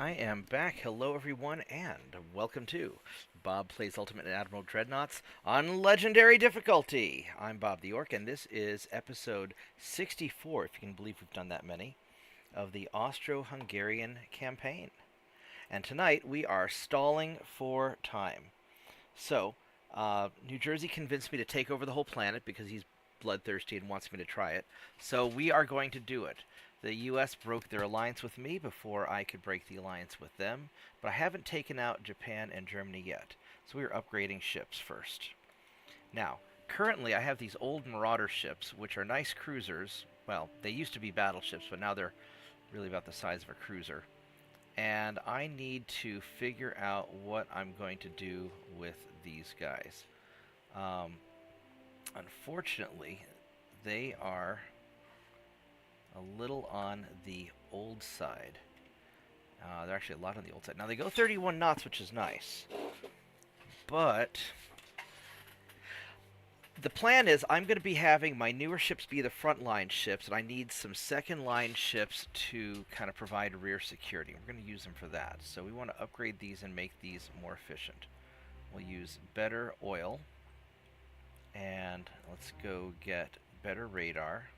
I am back. Hello, everyone, and welcome to Bob Plays Ultimate and Admiral Dreadnoughts on Legendary Difficulty. I'm Bobtheorc, and this is episode 64, if you can believe we've done that many, of the Austro-Hungarian campaign. And tonight we are stalling for time. So, New Jersey convinced me to take over the whole planet because he's bloodthirsty and wants me to try it. So we are going to do it. The U.S. broke their alliance with me before I could break the alliance with them, but I haven't taken out Japan and Germany yet, so we are upgrading ships first. Now, currently I have these old Marauder ships, which are nice cruisers. Well, they used to be battleships, but now they're really about the size of a cruiser. And I need to figure out what I'm going to do with these guys. Unfortunately, they are a little on the old side. They're actually a lot on the old side. Now, they go 31 knots, which is nice. But the plan is I'm going to be having my newer ships be the frontline ships, and I need some second-line ships to kind of provide rear security. We're going to use them for that. So we want to upgrade these and make these more efficient. We'll use better oil. And let's go get better radar.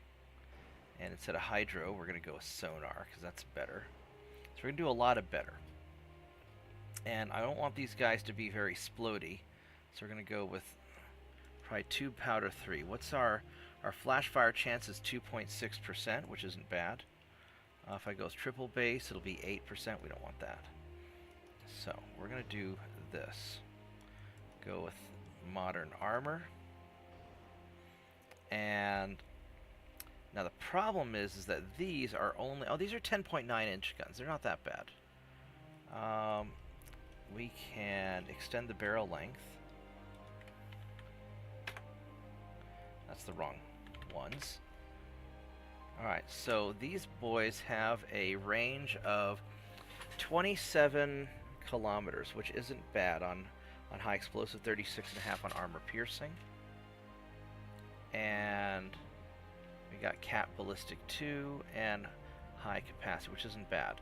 And instead of hydro, we're going to go with sonar, because that's better. So we're going to do a lot of better. And I don't want these guys to be very splody, so we're going to go with probably 2 powder 3. What's our flash fire chance is 2.6%, which isn't bad. If I go triple base, it'll be 8%. We don't want that. So we're going to do this. Go with modern armor. And now the problem is that these are only... Oh, these are 10.9 inch guns. They're not that bad. We can extend the barrel length. That's the wrong ones. Alright, so these boys have a range of 27 kilometers, which isn't bad on high explosive, 36.5 on armor piercing. And we got Cat Ballistic 2 and high capacity, which isn't bad.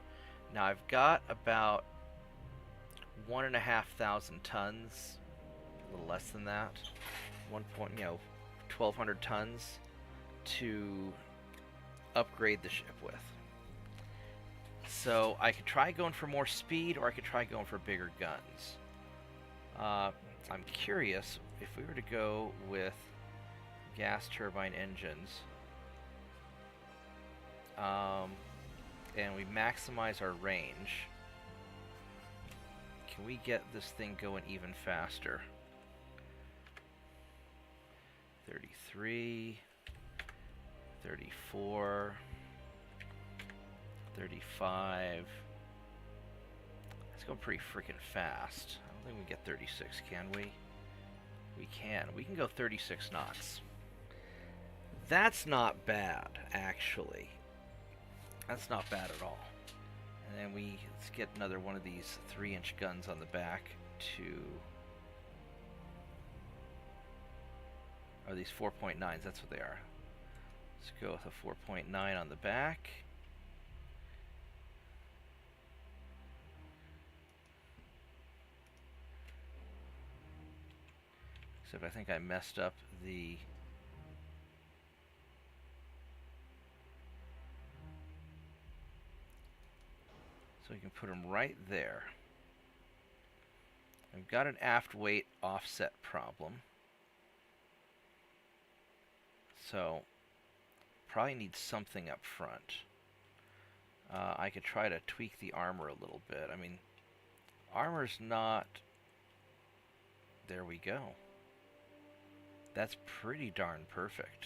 Now I've got about 1,500 tons, a little less than that, 1,200 tons to upgrade the ship with. So I could try going for more speed, or I could try going for bigger guns. I'm curious if we were to go with gas turbine engines, and we maximize our range, can we get this thing going even faster? 33, 34, 35. It's going pretty freaking fast. I don't think we can get 36, can we? We can. We can go 36 knots. That's not bad, actually. That's not bad at all. And then let's get another one of these 3-inch guns on the back to... Or these 4.9s, that's what they are. Let's go with a 4.9 on the back. Except I think I messed up the... So we can put them right there. I've got an aft weight offset problem. So, probably need something up front. I could try to tweak the armor a little bit. I mean, armor's not... There we go. That's pretty darn perfect.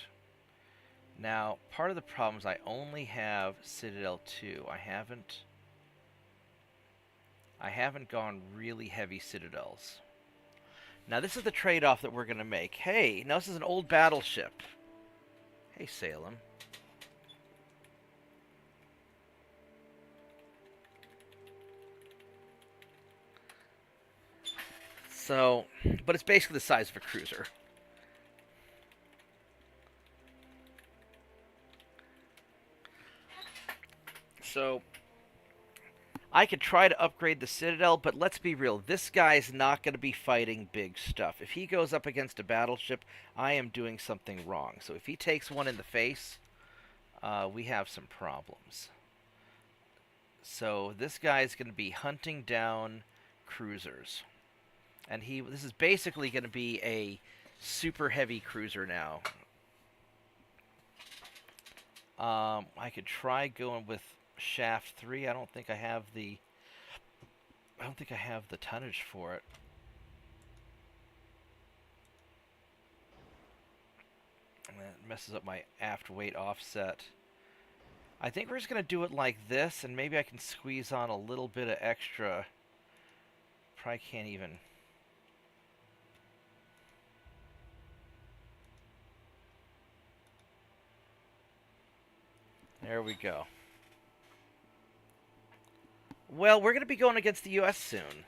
Now, part of the problem is I only have Citadel 2. I haven't gone really heavy Citadels. Now, this is the trade-off that we're going to make. Hey, now this is an old battleship. Hey, Salem. So, but it's basically the size of a cruiser. So, I could try to upgrade the Citadel, but let's be real. This guy's not going to be fighting big stuff. If he goes up against a battleship, I am doing something wrong. So if he takes one in the face, we have some problems. So this guy's going to be hunting down cruisers. And this is basically going to be a super heavy cruiser now. I could try going with Shaft 3. I don't think I have the tonnage for it. And that messes up my aft weight offset. I think we're just going to do it like this, and maybe I can squeeze on a little bit of extra. Probably can't even. There we go. Well, we're going to be going against the U.S. soon.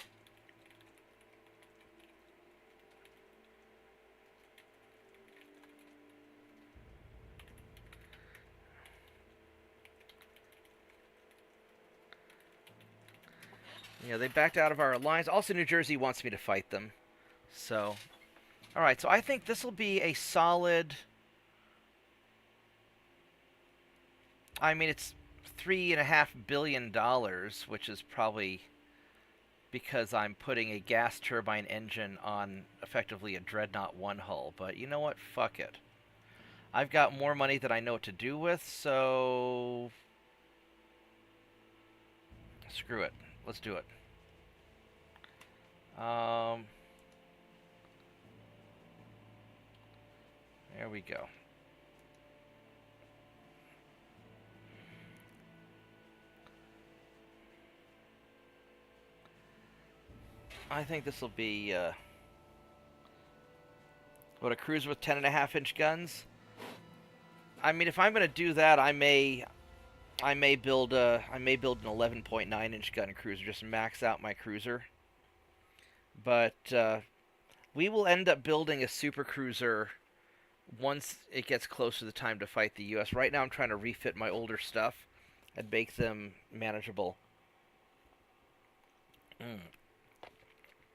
Yeah, they backed out of our alliance. Also, New Jersey wants me to fight them. So, all right. So I think this will be a solid. I mean, it's $3.5 billion, which is probably because I'm putting a gas turbine engine on effectively a Dreadnought 1 hull. But you know what? Fuck it. I've got more money than I know what to do with, so screw it. Let's do it. There we go. I think this will be what, a cruiser with 10.5-inch guns. I mean, if I'm going to do that, I may build an 11.9-inch gun cruiser, just max out my cruiser. But we will end up building a super cruiser once it gets close to the time to fight the U.S. Right now, I'm trying to refit my older stuff and make them manageable.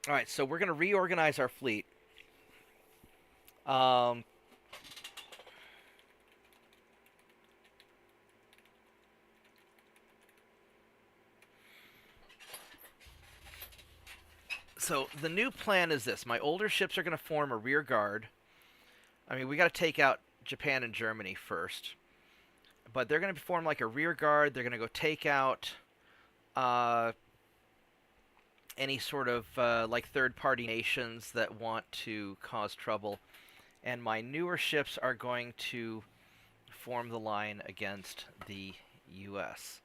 All right, so we're going to reorganize our fleet. So the new plan is this. My older ships are going to form a rear guard. I mean, we got to take out Japan and Germany first. But they're going to form like a rear guard. They're going to go take out any sort of like third-party nations that want to cause trouble. And my newer ships are going to form the line against the U.S.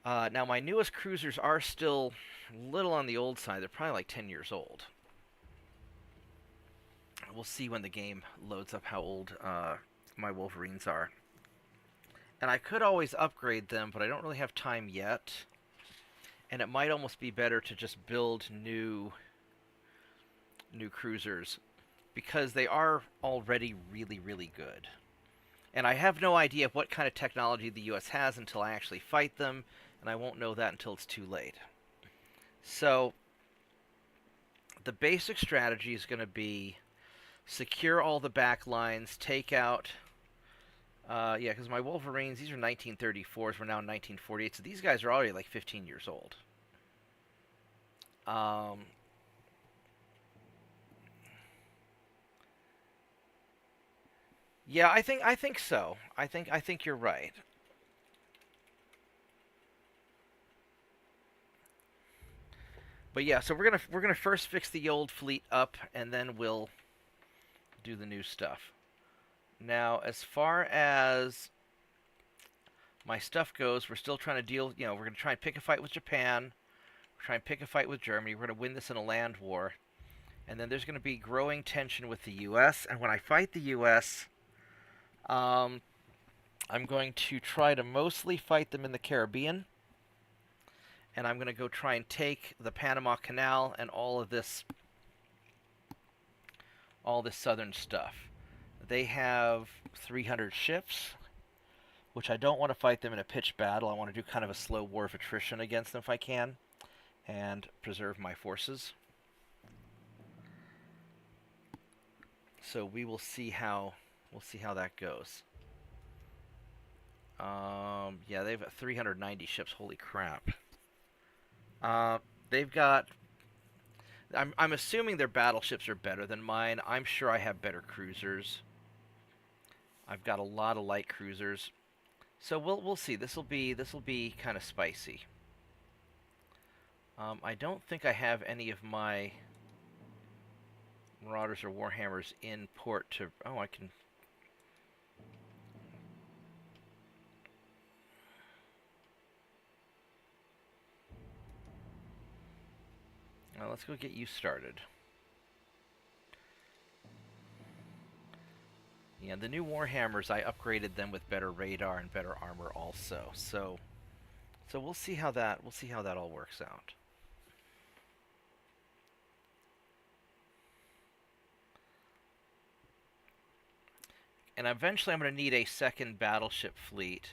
Now, my newest cruisers are still a little on the old side. They're probably like 10 years old. We'll see when the game loads up how old my Wolverines are. And I could always upgrade them, but I don't really have time yet. And it might almost be better to just build new cruisers, because they are already really, really good. And I have no idea what kind of technology the U.S. has until I actually fight them, and I won't know that until it's too late. So the basic strategy is going to be secure all the back lines, take out... yeah, because my Wolverines, these are 1934s, we're now in 1948, so these guys are already like 15 years old. Yeah, I think so. I think you're right. But yeah, so we're gonna first fix the old fleet up, and then we'll do the new stuff. Now, as far as my stuff goes, we're still trying to deal. You know, we're gonna try and pick a fight with Japan. We're trying to pick a fight with Germany. We're gonna win this in a land war, and then there's gonna be growing tension with the U.S. And when I fight the U.S., I'm going to try to mostly fight them in the Caribbean. And I'm going to go try and take the Panama Canal and all this southern stuff. They have 300 ships, which I don't want to fight them in a pitched battle. I want to do kind of a slow war of attrition against them if I can, and preserve my forces. So we will see how that goes. Yeah, they've got 390 ships. Holy crap. They've got. I'm assuming their battleships are better than mine. I'm sure I have better cruisers. I've got a lot of light cruisers, so we'll see. This will be kind of spicy. I don't think I have any of my Marauders or Warhammers in port to. Oh, I can. Well, let's go get you started. Yeah, the new Warhammers, I upgraded them with better radar and better armor also. So we'll see how that all works out. And eventually I'm going to need a second battleship fleet,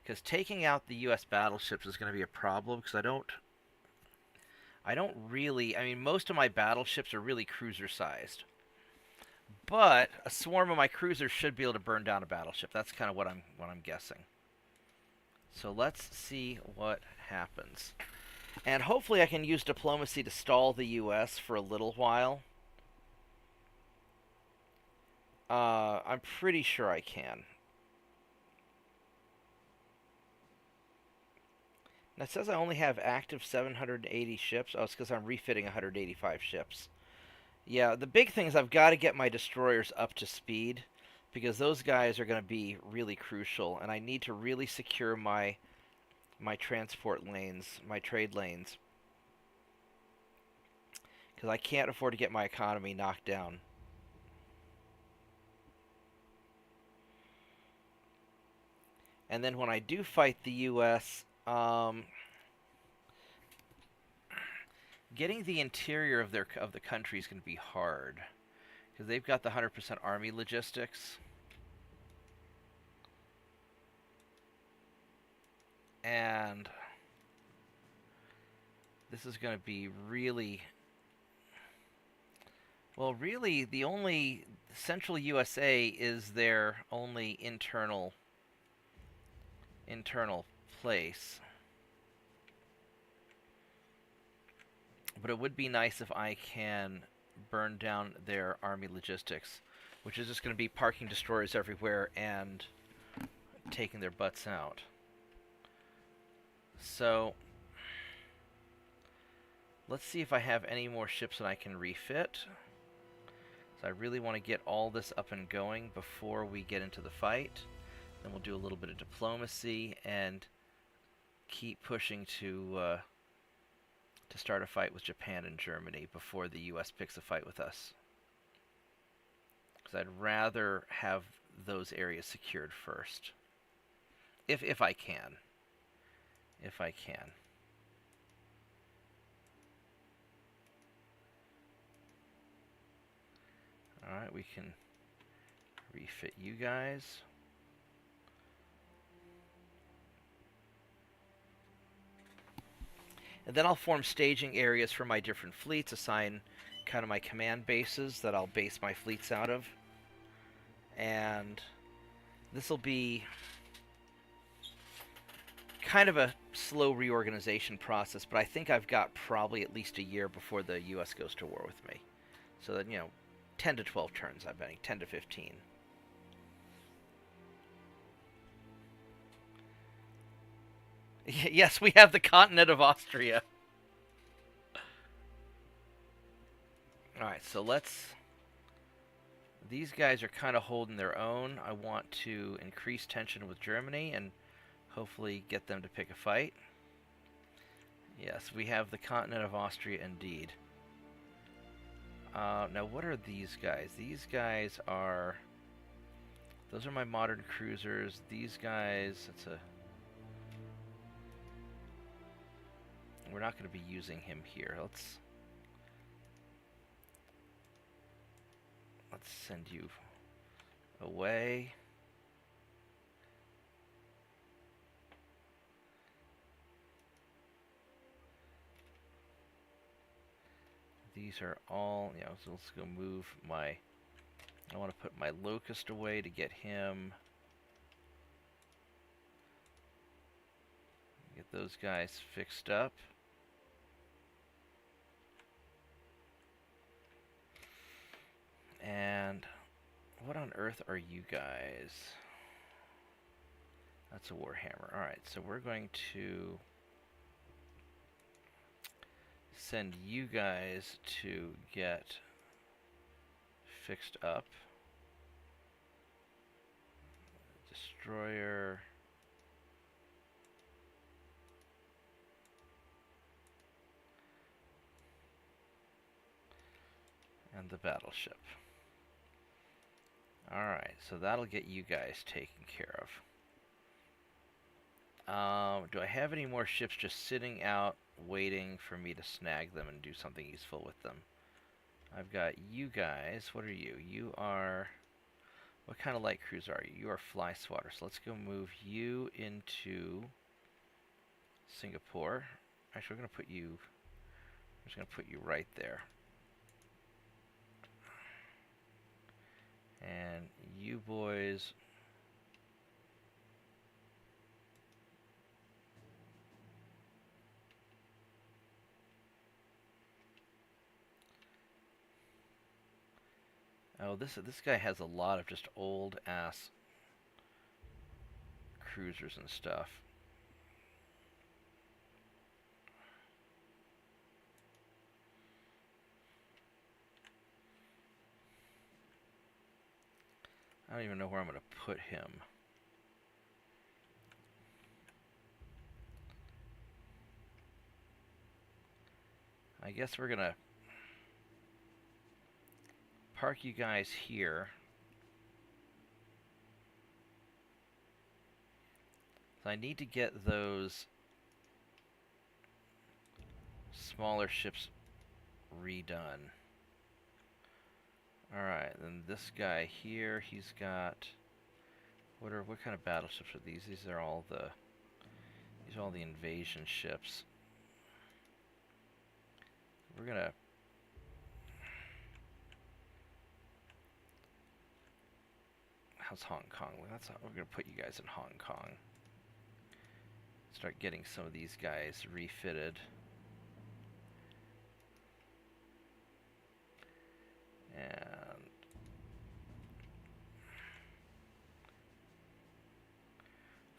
because taking out the US battleships is going to be a problem, because I don't really, I mean, most of my battleships are really cruiser sized. But a swarm of my cruisers should be able to burn down a battleship. That's kind of what I'm guessing. So let's see what happens. And hopefully I can use diplomacy to stall the US for a little while. I'm pretty sure I can. Now it says I only have active 780 ships. Oh, it's because I'm refitting 185 ships. Yeah, the big thing is I've got to get my destroyers up to speed, because those guys are going to be really crucial, and I need to really secure my transport lanes, my trade lanes, because I can't afford to get my economy knocked down. And then when I do fight the U.S., getting the interior of the country is going to be hard, because they've got the 100% army logistics. And this is going to be really, well, really the only central USA is their only internal place. But it would be nice if I can burn down their army logistics, which is just going to be parking destroyers everywhere and taking their butts out. So let's see if I have any more ships that I can refit. So I really want to get all this up and going before we get into the fight. Then we'll do a little bit of diplomacy and keep pushing to start a fight with Japan and Germany before the U.S. picks a fight with us. Because I'd rather have those areas secured first. If I can. If I can. Alright, we can refit you guys. And then I'll form staging areas for my different fleets, assign kind of my command bases that I'll base my fleets out of. And this will be kind of a slow reorganization process, but I think I've got probably at least a year before the U.S. goes to war with me. So that, 10 to 12 turns, I'm betting, 10 to 15. Yes, we have the continent of Austria. Alright, so let's... These guys are kind of holding their own. I want to increase tension with Germany and hopefully get them to pick a fight. Yes, we have the continent of Austria indeed. Now, what are these guys? These guys are... Those are my modern cruisers. These guys, it's a... We're not going to be using him here. Let's send you away. these are all, so let's go move my, I want to put my locust away to get him, get those guys fixed up. And what on earth are you guys? That's a Warhammer. Alright, so we're going to send you guys to get fixed up. Destroyer. And the battleship. Alright, so that'll get you guys taken care of. Do I have any more ships just sitting out waiting for me to snag them and do something useful with them? I've got you guys. What are you? You are... What kind of light cruiser are you? You are fly swatter. So let's go move you into Singapore. Actually, we're going to put you... I'm just going to put you right there. And you boys... Oh, this guy has a lot of just old ass cruisers and stuff. I don't even know where I'm going to put him. I guess we're going to park you guys here. So I need to get those smaller ships redone. Alright, then this guy here, he's got... What kind of battleships are these? These are all the invasion ships. We're gonna... How's Hong Kong? We're gonna put you guys in Hong Kong. Start getting some of these guys refitted. And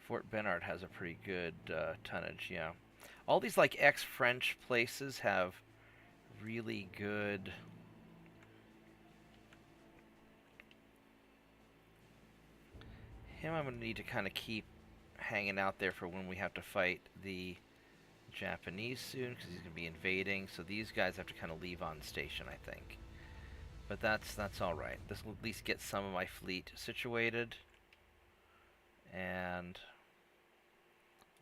Fort Benard has a pretty good tonnage, yeah. All these like ex-French places have really good... Him I'm going to need to kind of keep hanging out there for when we have to fight the Japanese soon, because he's going to be invading. So these guys have to kind of leave on station, I think. But that's all right. This will at least get some of my fleet situated. And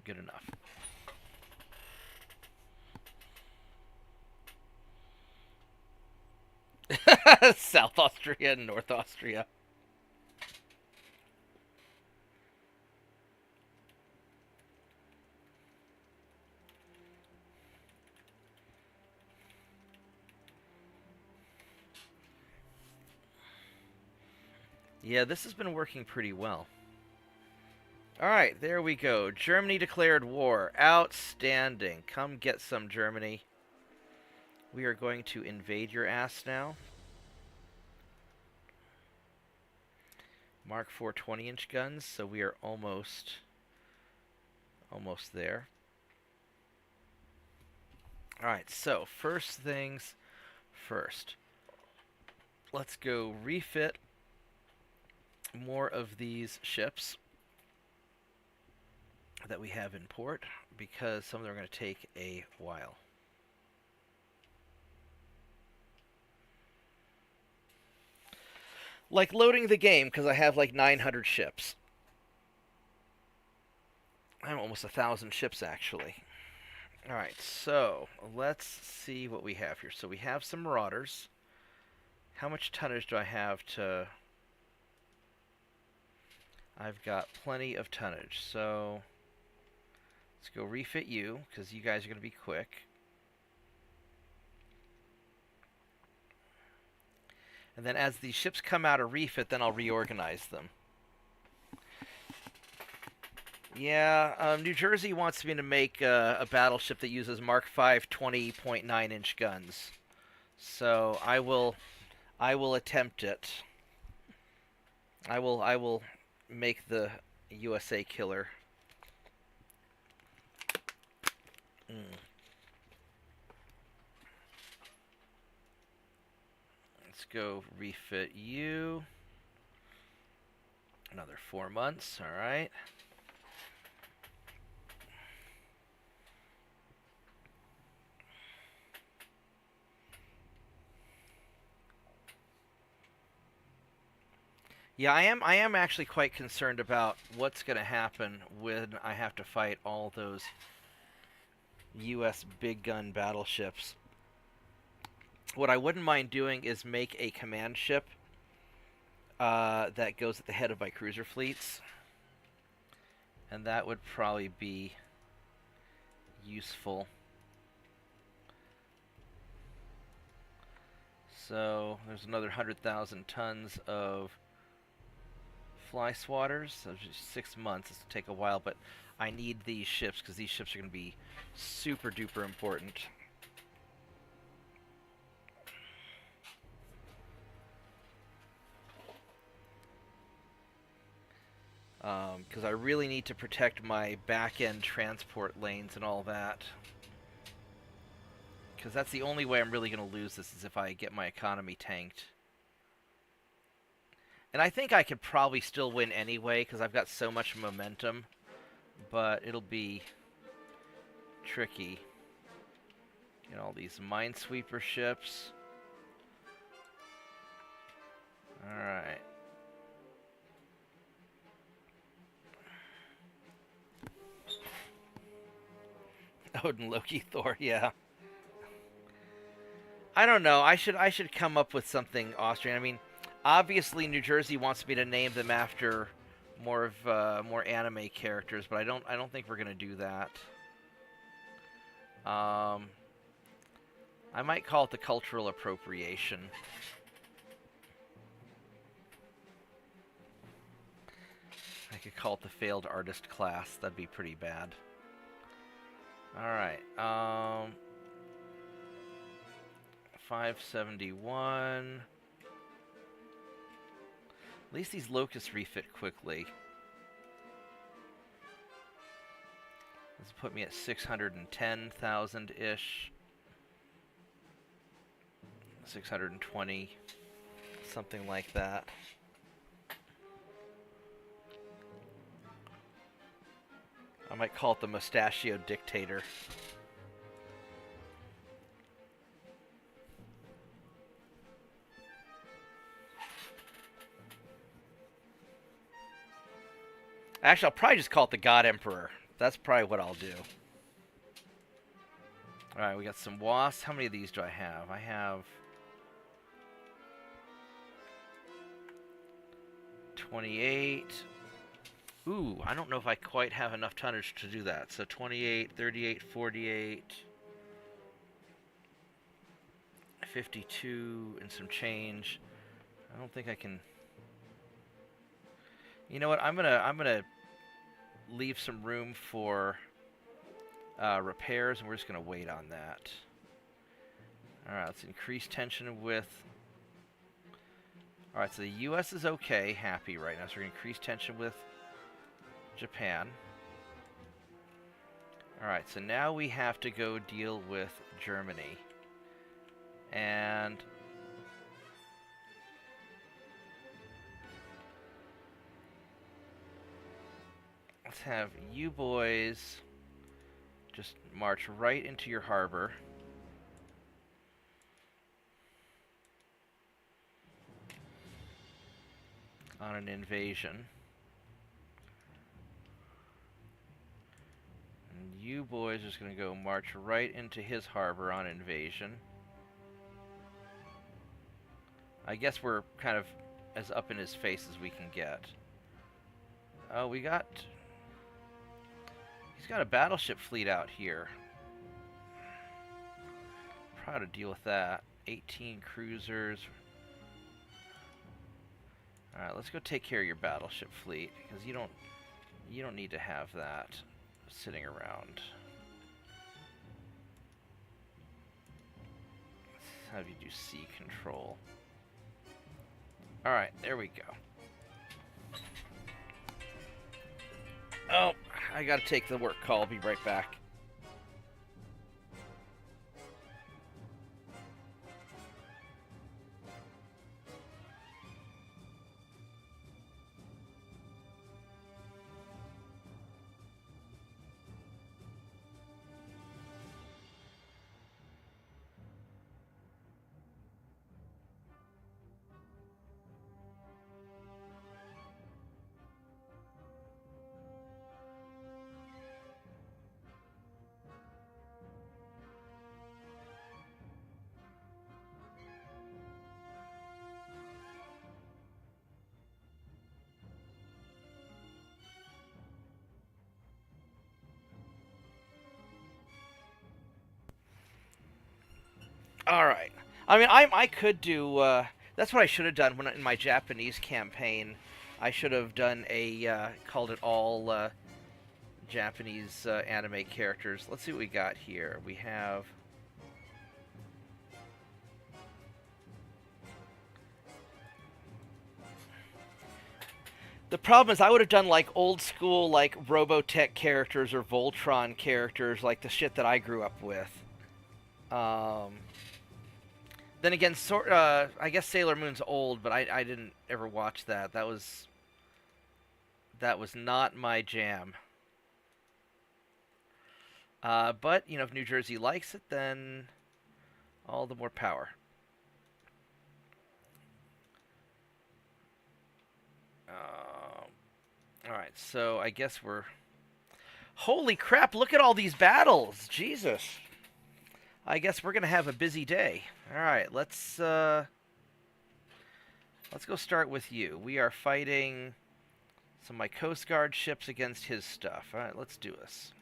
good enough. South Austria and North Austria. Yeah, this has been working pretty well. Alright, there we go. Germany declared war. Outstanding. Come get some, Germany. We are going to invade your ass now. Mark 4 20-inch guns, so we are almost there. Alright, so first things first. Let's go refit more of these ships that we have in port, because some of them are going to take a while. Like loading the game, because I have like 900 ships. I'm almost 1,000 ships, actually. Alright, so let's see what we have here. So we have some Marauders. How much tonnage do I have to... I've got plenty of tonnage, so let's go refit you, because you guys are going to be quick. And then as these ships come out of refit, then I'll reorganize them. Yeah, New Jersey wants me to make a battleship that uses Mark V 20.9-inch guns. So I will attempt it. I will make the USA killer. Let's go refit you. Another 4 months, all right. Yeah, I am actually quite concerned about what's going to happen when I have to fight all those US big gun battleships. What I wouldn't mind doing is make a command ship that goes at the head of my cruiser fleets. And that would probably be useful. So there's another 100,000 tons of fly swatters. So just 6 months. This will take a while, but I need these ships because these ships are going to be super duper important. Because I really need to protect my back-end transport lanes and all that. Because that's the only way I'm really going to lose this, is if I get my economy tanked. And I think I could probably still win anyway, because I've got so much momentum. But it'll be tricky. Get all these minesweeper ships. Alright. Odin, Loki, Thor, yeah. I don't know. I should come up with something Austrian. I mean, obviously New Jersey wants me to name them after more anime characters, but I don't think we're gonna do that. I might call it the cultural appropriation. I could call it the failed artist class. That'd be pretty bad. Alright, 571. At least these locusts refit quickly. This will put me at 610,000-ish. 620. Something like that. I might call it the Mustachio Dictator. Actually, I'll probably just call it the God Emperor. That's probably what I'll do. Alright, we got some wasps. How many of these do I have? I have 28. Ooh, I don't know if I quite have enough tonnage to do that. So 28, 38, 48, 52, and some change. I don't think I can. You know what? I'm gonna leave some room for repairs, and we're just gonna wait on that. All right, let's increase tension with. All right, so the U.S. is okay, happy right now. So we're gonna increase tension with Japan. Alright, so now we have to go deal with Germany. And let's have you boys just march right into your harbor. On an invasion. You boys are just going to go march right into his harbor on invasion. I guess we're kind of as up in his face as we can get. Oh, we got... He's got a battleship fleet out here. How to deal with that. 18 cruisers. All right, let's go take care of your battleship fleet because you don't need to have that sitting around. Let's have you do sea control. All right, there we go. Oh, I gotta take the work call. I'll be right back. All right. I mean, I could do. That's what I should have done when in my Japanese campaign. I should have done a called it all Japanese anime characters. Let's see what we got here. We have. The problem is I would have done like old school like Robotech characters or Voltron characters, like the shit that I grew up with. Then again, I guess Sailor Moon's old, but I didn't ever watch that. That was not my jam. But you know, if New Jersey likes it, then all the more power. All right, so I guess we're. Holy crap! Look at all these battles, Jesus. I guess we're gonna have a busy day. All right, let's go start with you. We are fighting some of my Coast Guard ships against his stuff. All right, let's do this.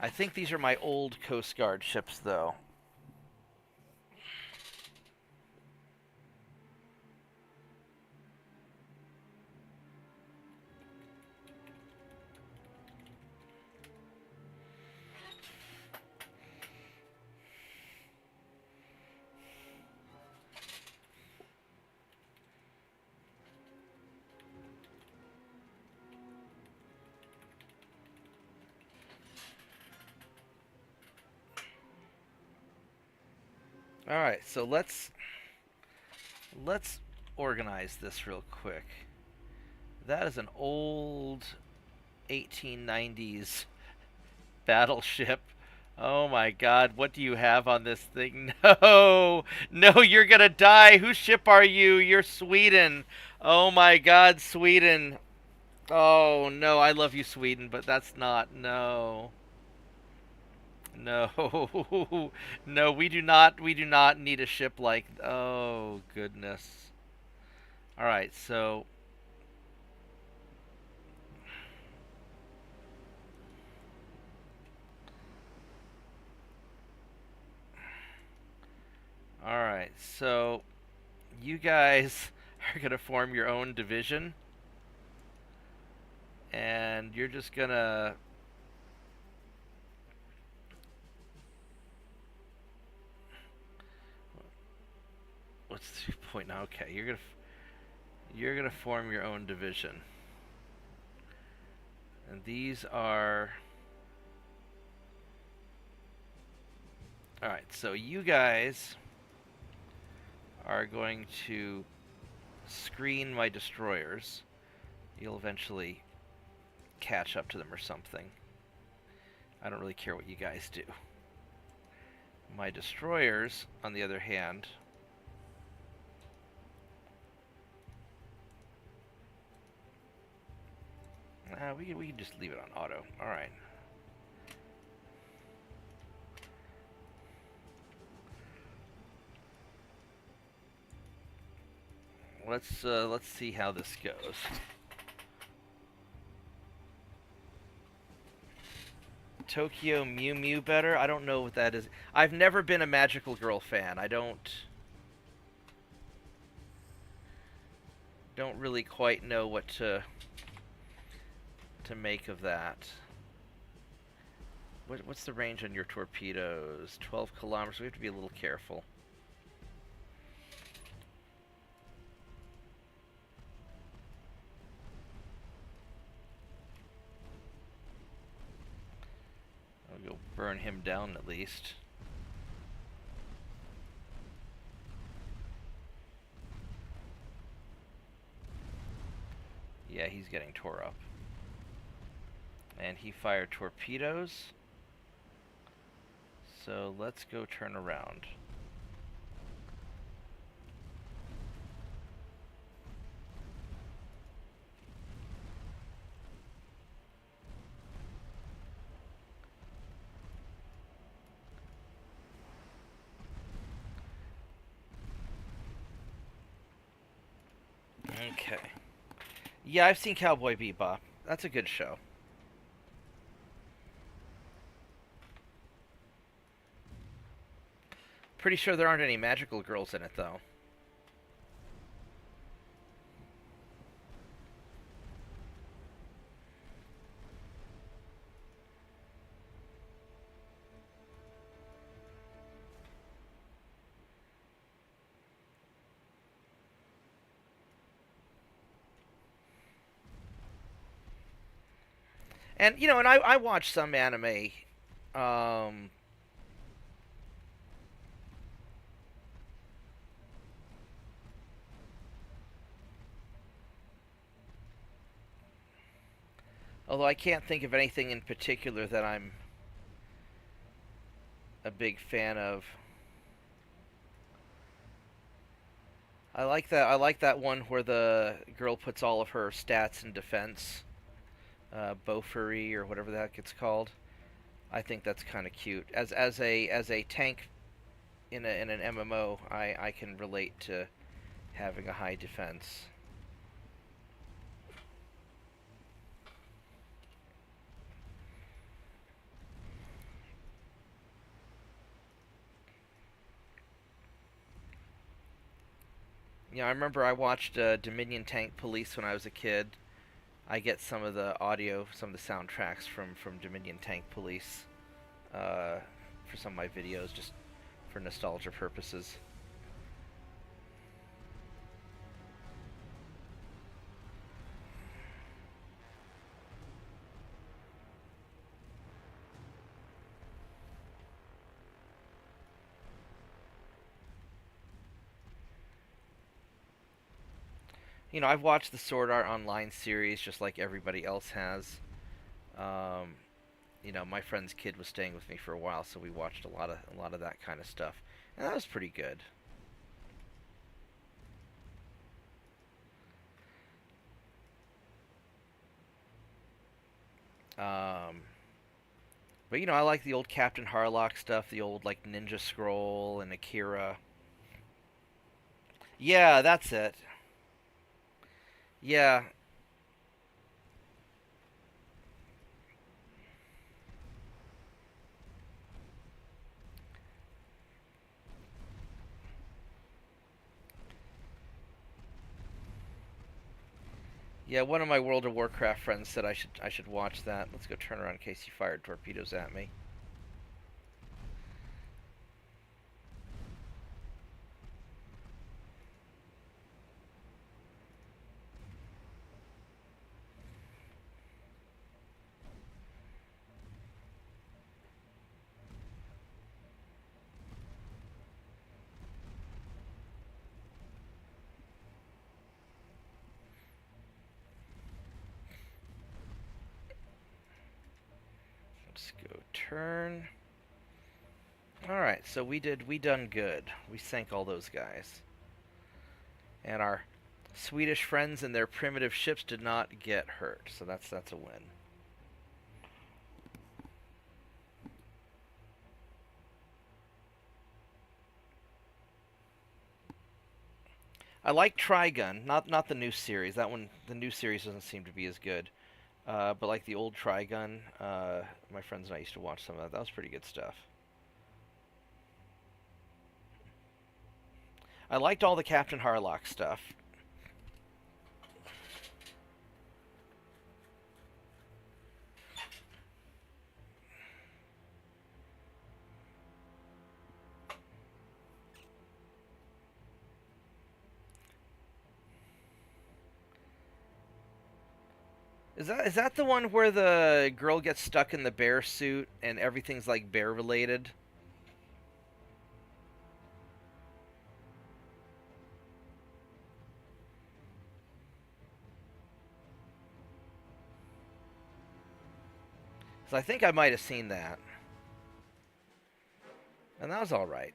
I think these are my old Coast Guard ships, though. All right, so let's organize this real quick. That is an old 1890s battleship. Oh my God, what do you have on this thing? No, no, you're gonna die. Whose ship are you? You're Sweden. Oh my God, Sweden. Oh no, I love you, Sweden, but that's not. No. No, no, we do not need a ship like, oh goodness. All right, so all right, so you guys are gonna form your own division, and you're just gonna. What's the point now? Okay, you're gonna form your own division, and these are. All right, so you guys are going to screen my destroyers. You'll eventually catch up to them or something. I don't really care what you guys do. My destroyers, on the other hand, we can just leave it on auto. All right. Let's see how this goes. Tokyo Mew Mew better? I don't know what that is. I've never been a Magical Girl fan. I don't. Don't really quite know what to make of that. What's the range on your torpedoes? 12 kilometers. We have to be a little careful. I'll go burn him down at least. Yeah, he's getting tore up. And he fired torpedoes. So let's go turn around. Okay. Yeah, I've seen Cowboy Bebop. That's a good show. Pretty sure there aren't any magical girls in it, though. And, you know, and I watch some anime. Um, Although I can't think of anything in particular that I'm a big fan of. I like that. I like that one where the girl puts all of her stats in defense, Bofuri or whatever that gets called. I think that's kind of cute. As a tank in an MMO, I can relate to having a high defense. You know, I remember I watched Dominion Tank Police when I was a kid. I get some of the audio, some of the soundtracks from Dominion Tank Police for some of my videos, just for nostalgia purposes. You know, I've watched the Sword Art Online series just like everybody else has. Um, you know, my friend's kid was staying with me for a while, so we watched a lot of that kind of stuff, and that was pretty good. Um, but you know, I like the old Captain Harlock stuff, the old like Ninja Scroll and Akira. Yeah, that's it. Yeah, yeah. One of my World of Warcraft friends said I should watch that. Let's go turn around in case he fired torpedoes at me. Let's go turn. All right, so we done good. We sank all those guys, and our Swedish friends and their primitive ships did not get hurt. So that's a win. I like Trigun, not the new series. That one, the new series doesn't seem to be as good. But like the old Trigun, my friends and I used to watch some of that. That was pretty good stuff. I liked all the Captain Harlock stuff. Is that the one where the girl gets stuck in the bear suit and everything's like bear related? So I think I might have seen that, and that was all right.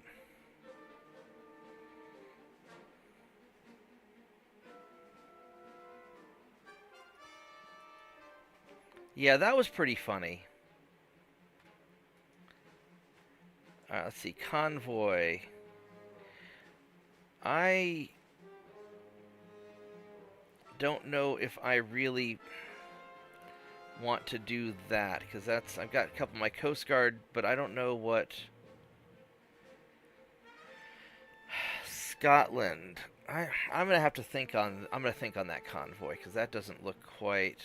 Yeah, that was pretty funny. Let's see, convoy. I don't know if I really want to do that because I've got a couple of my Coast Guard, but I don't know what Scotland. I'm gonna have to think on. I'm gonna think on that convoy because that doesn't look quite.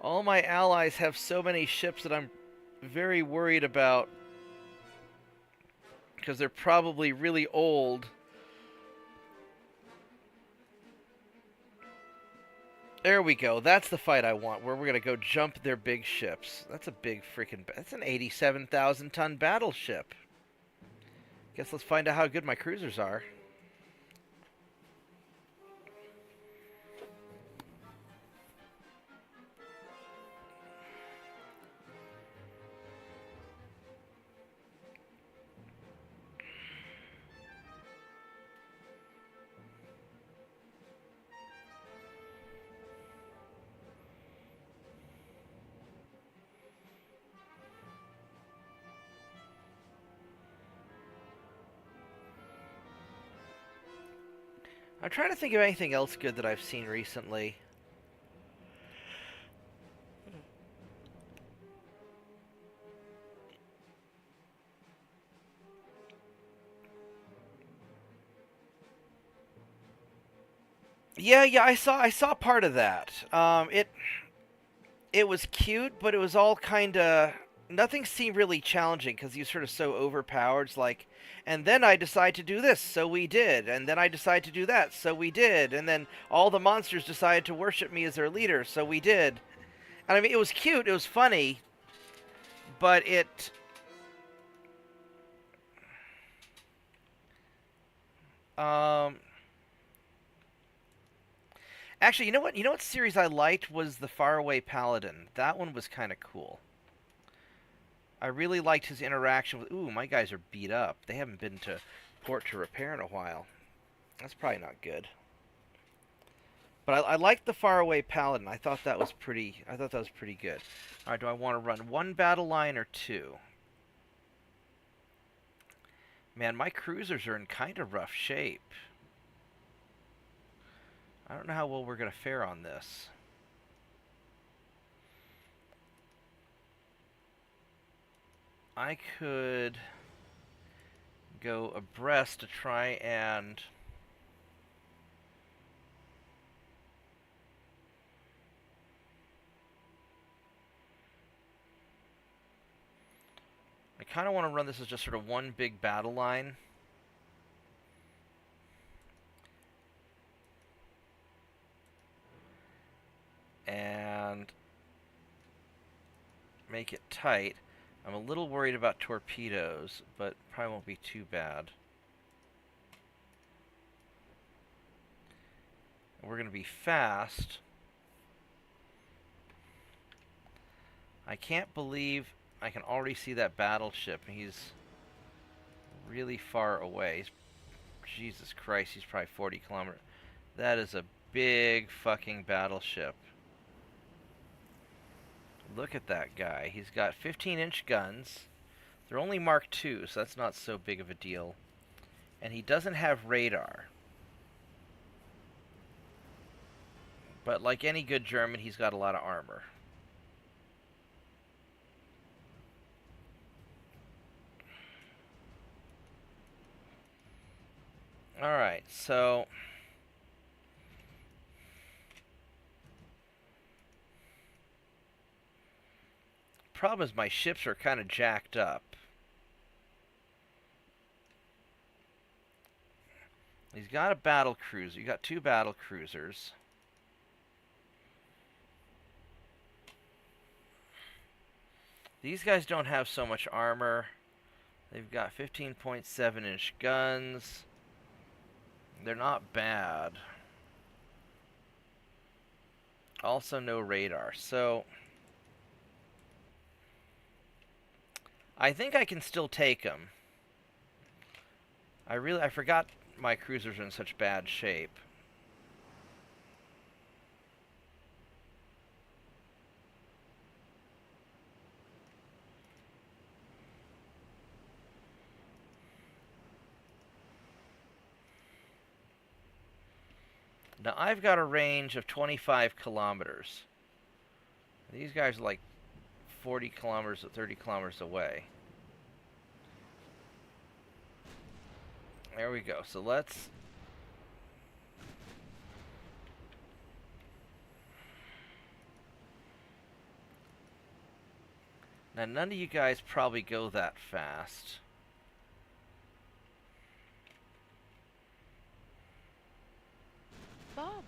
All my allies have so many ships that I'm very worried about because they're probably really old. There we go. That's the fight I want, where we're gonna go jump their big ships. That's a big freaking. That's an 87,000 ton battleship. Guess let's find out how good my cruisers are. I'm trying to think of anything else good that I've seen recently. Yeah, I saw part of that. It was cute, but it was all kind of nothing seemed really challenging because he was sort of so overpowered. It's like, and then I decide to do this, so we did, and then I decide to do that, so we did, and then all the monsters decided to worship me as their leader, so we did. And I mean, it was cute, it was funny, but it. Um, Actually, you know what? You know what series I liked was the Faraway Paladin. That one was kind of cool. I really liked his interaction with. Ooh, my guys are beat up. They haven't been to port to repair in a while. That's probably not good. But I liked the Faraway Paladin. I thought that was pretty. I thought that was pretty good. All right, do I want to run one battle line or two? Man, my cruisers are in kind of rough shape. I don't know how well we're gonna fare on this. I could go abreast to try and I kind of want to run this as just sort of one big battle line. And make it tight. I'm a little worried about torpedoes, but probably won't be too bad. We're going to be fast. I can't believe I can already see that battleship. He's really far away. Jesus Christ, he's probably 40 kilometers. That is a big fucking battleship. Look at that guy. He's got 15-inch guns. They're only Mark II, so that's not so big of a deal. And he doesn't have radar. But like any good German, he's got a lot of armor. Alright, so problem is my ships are kind of jacked up. He's got a battle cruiser. You got 2 battle cruisers. These guys don't have so much armor. They've got 15.7-inch guns. They're not bad. Also no radar. So I think I can still take them. I forgot my cruisers are in such bad shape. Now I've got a range of 25 kilometers. These guys are like 40 kilometers to 30 kilometers away. There we go. So let's... Now none of you guys probably go that fast. Bob.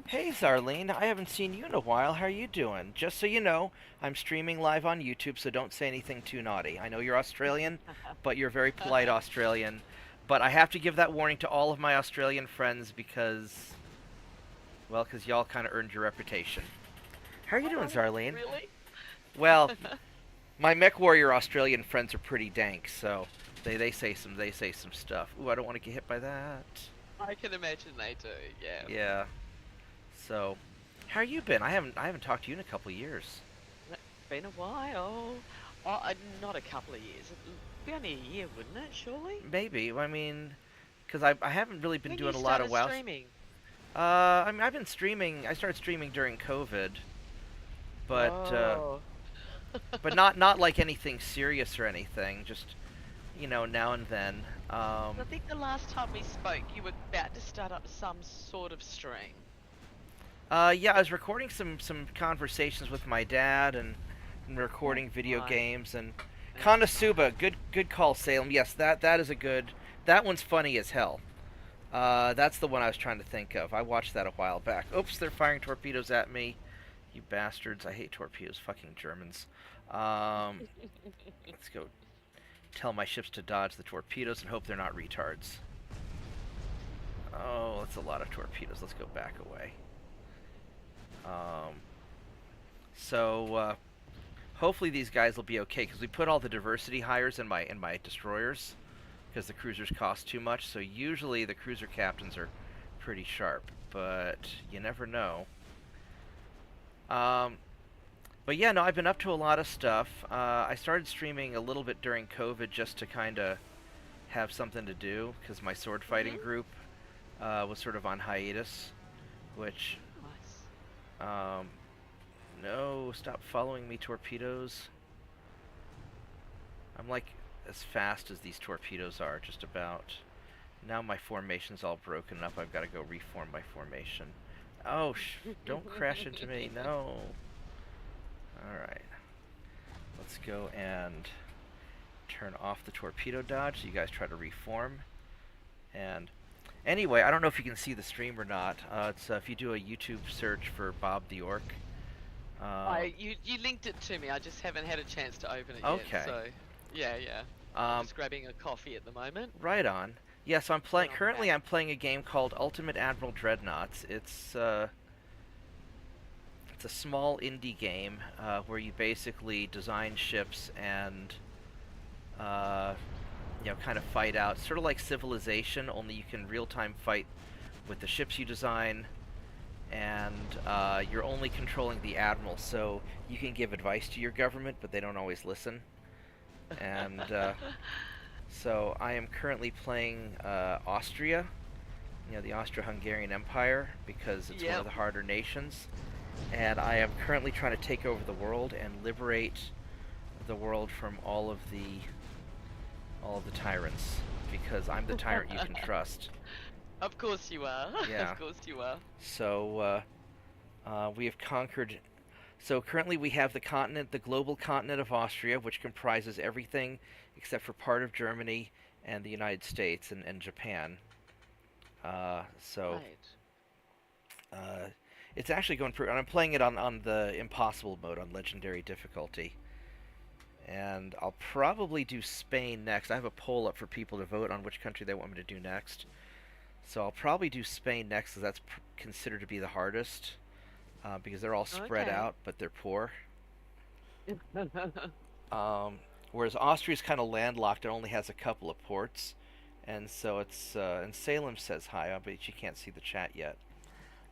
Hey Zarlene, I haven't seen you in a while. How are you doing? Just so you know, I'm streaming live on YouTube, so don't say anything too naughty. I know you're Australian, but you're very polite Australian. But I have to give that warning to all of my Australian friends because, well, because y'all kind of earned your reputation. How are you doing, Zarlene? Really? Well, my mech warrior Australian friends are pretty dank, so they say some stuff. Ooh, I don't want to get hit by that. I can imagine they do. Yeah. Yeah. So, how you been? I haven't talked to you in a couple of years. It's been a while. Oh, not a couple of years. It'd be only a year, wouldn't it? Surely. Maybe. I mean, because I haven't really been When doing you a lot started of WoW. streaming. I mean, I've been streaming. I started streaming during COVID, but Oh. but not like anything serious or anything. Just now and then. I think the last time we spoke, you were about to start up some sort of stream. Yeah, I was recording some conversations with my dad and recording video Nice. games and That's nice. Konosuba. Good call, Salem. Yes, that is a good. That one's funny as hell. That's the one I was trying to think of. I watched that a while back. Oops, they're firing torpedoes at me. You bastards. I hate torpedoes. Fucking Germans. Let's go tell my ships to dodge the torpedoes and hope they're not retards. Oh, that's a lot of torpedoes. Let's go back away. Um, so hopefully these guys will be okay because we put all the diversity hires in my destroyers because the cruisers cost too much. So usually the cruiser captains are pretty sharp, but you never know. Um, but yeah, no, I've been up to a lot of stuff. I started streaming a little bit during COVID just to kind of have something to do because my sword fighting Mhm. group was sort of on hiatus, which Nice. um, no, stop following me, torpedoes. I'm like as fast as these torpedoes are, just about. Now my formation's all broken up. I've got to go reform my formation. Oh, don't crash into me. No. Alright. Let's go and turn off the torpedo dodge so you guys try to reform. And anyway, I don't know if you can see the stream or not. It's if you do a YouTube search for Bobtheorc. You linked it to me. I just haven't had a chance to open it Okay. yet. So yeah. I'm Um, just grabbing a coffee at the moment. right on. Yeah, so I'm playing. Get on Currently, that. I'm playing a game called Ultimate Admiral Dreadnoughts. It's a small indie game where you basically design ships and uh, kind of fight out, sort of like Civilization, only you can real-time fight with the ships you design, and you're only controlling the admiral, so you can give advice to your government, but they don't always listen. And so I am currently playing Austria, the Austro-Hungarian Empire, because it's one of Yep. the harder nations. And I am currently trying to take over the world and liberate the world from all of the tyrants, because I'm the tyrant you can trust. Of course you are. Yeah. Of course you are. So we have conquered. So currently we have the global continent of Austria, which comprises everything except for part of Germany and the United States and Japan. So Right. uh, it's actually going pretty. And I'm playing it on the impossible mode on legendary difficulty. And I'll probably do Spain next. I have a poll up for people to vote on which country they want me to do next. So I'll probably do Spain next, because that's considered to be the hardest, because they're all spread Okay. out, but they're poor. Um, Whereas Austria's kind of landlocked; it only has a couple of ports, and so it's. And Salem says hi, but you can't see the chat yet.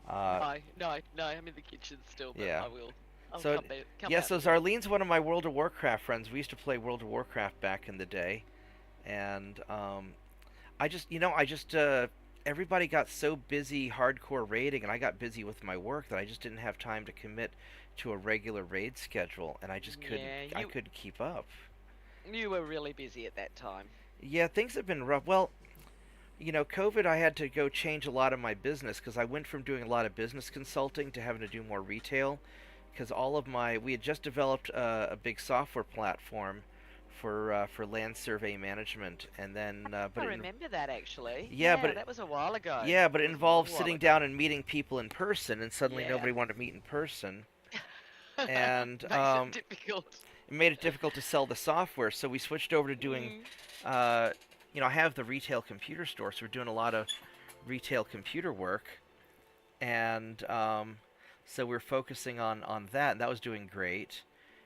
Uh, No, no, no. I'm in the kitchen still, but yeah. I will. I'll So come back. Come yeah, out so soon. Zarlene's one of my World of Warcraft friends. We used to play World of Warcraft back in the day, and I just everybody got so busy hardcore raiding, and I got busy with my work that I just didn't have time to commit to a regular raid schedule, and Yeah, I couldn't keep up. you were really busy at that time. Yeah, things have been rough. Well, COVID, I had to go change a lot of my business, because I went from doing a lot of business consulting to having to do more retail, because we had just developed a big software platform for land survey management, and then I remember that actually. yeah, Yeah, that was a while ago. yeah, but it That was a long involved while sitting ago. down and meeting people in person, and suddenly Yeah. nobody wanted to meet in person, and Makes it difficult. it made it difficult to sell the software. So we switched over to doing, Mm. uh, I have the retail computer store, so we're doing a lot of retail computer work, and so we're focusing on that, and that was doing great.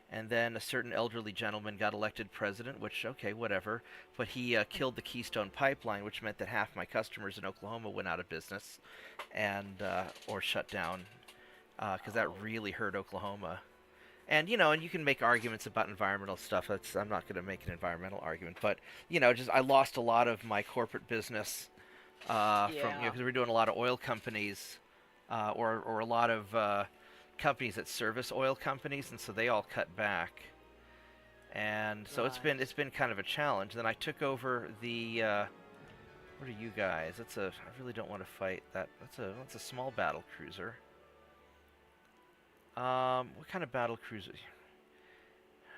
And then a certain elderly gentleman got elected president, which, okay, whatever. But he killed the Keystone Pipeline, which meant that half my customers in Oklahoma went out of business, and or shut down, because that Oh, really hurt Oklahoma. And you can make arguments about environmental stuff. I'm not going to make an environmental argument, but just I lost a lot of my corporate business from yeah. because we're doing a lot of oil companies, or a lot of companies that service oil companies, and so they all cut back. And so Right. it's been kind of a challenge. Then I took over the. What are you guys? I really don't want to fight that. That's a small battle cruiser. What kind of battle cruiser?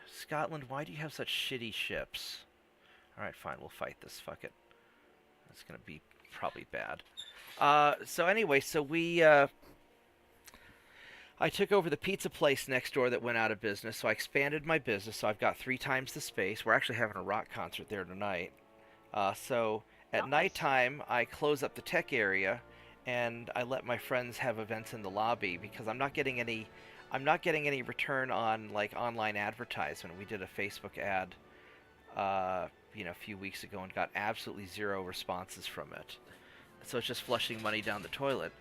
Scotland, why do you have such shitty ships? All right, fine, we'll fight this. Fuck it. That's gonna be probably bad. So anyway, I took over the pizza place next door that went out of business, so I expanded my business. So I've got 3 times the space. We're actually having a rock concert there tonight. So at Nice. nighttime, I close up the tech area, and I let my friends have events in the lobby, because I'm not getting any return on like online advertisement. We did a Facebook ad, a few weeks ago, and got absolutely zero responses from it. So it's just flushing money down the toilet.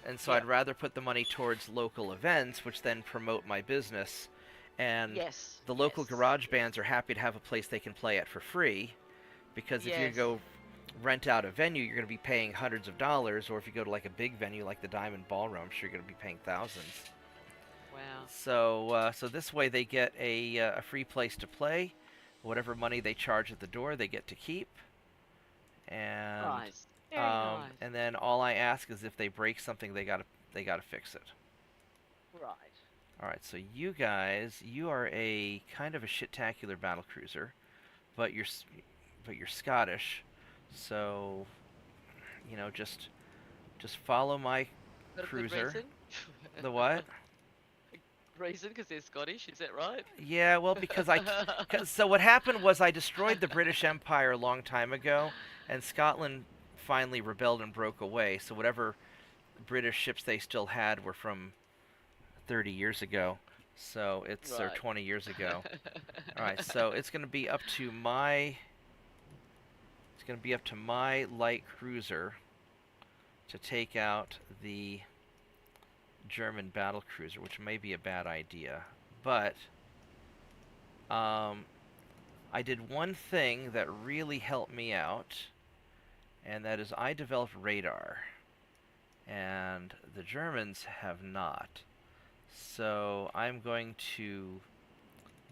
And so I'd Yep. rather put the money towards local events, which then promote my business. And Yes. the local Yes. garage bands are happy to have a place they can play at for free, because if you Yes. go rent out a venue, you're going to be paying hundreds of dollars, or if you go to like a big venue like the Diamond Ballroom, I'm sure you're going to be paying thousands. Wow. So this way they get a free place to play. Whatever money they charge at the door, they get to keep, and Nice. Very nice. and then all I ask is if they break something, they gotta fix it. Right. All right, so you guys, you are a kind of a shit-tacular battle cruiser, but you're Scottish, so just follow my Got a good cruiser. reason? The what? Reason? Because they're Scottish, is that right? Yeah, well, so what happened was I destroyed the British Empire a long time ago, and Scotland finally rebelled and broke away. So whatever British ships they still had were from 30 years ago. So it's or Right. 20 years ago. All right, so it's going to be up to my light cruiser to take out the German battle cruiser, which may be a bad idea. But um, I did one thing that really helped me out, and that is I developed radar, and the Germans have not. So I'm going to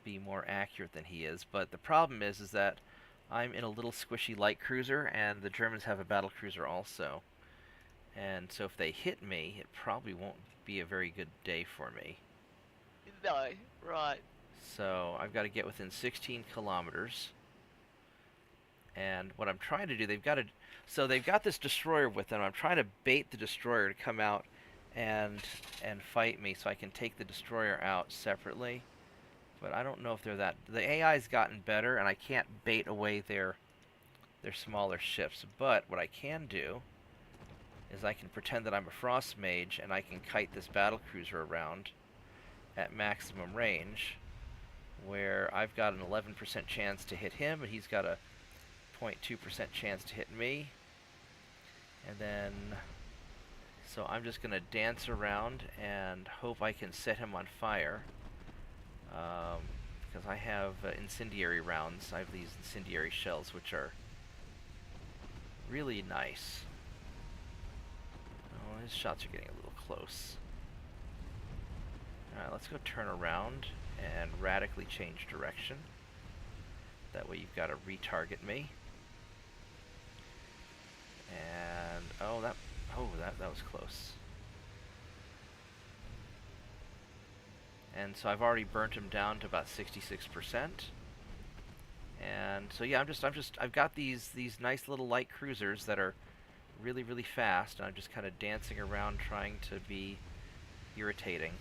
be more accurate than he is. But the problem is that I'm in a little squishy light cruiser, and the Germans have a battle cruiser also. And so if they hit me, it probably won't be a very good day for me. No. Right. So I've got to get within 16 kilometers. And what I'm trying to do, they've got this destroyer with them. I'm trying to bait the destroyer to come out and fight me, so I can take the destroyer out separately. But I don't know if they're that. The AI's gotten better, and I can't bait away their smaller ships. But what I can do is I can pretend that I'm a frost mage, and I can kite this battle cruiser around at maximum range, where I've got an 11% chance to hit him, and he's got a 0.2% chance to hit me. And then, so I'm just going to dance around and hope I can set him on fire. Because I have incendiary rounds. I have these incendiary shells, which are really nice. Oh, his shots are getting a little close. Alright, let's go turn around and radically change direction. That way you've got to retarget me. And that was close. And so I've already burnt him down to about 66%. And so yeah, I've got these nice little light cruisers that are really, really fast, and I'm just kind of dancing around trying to be irritating.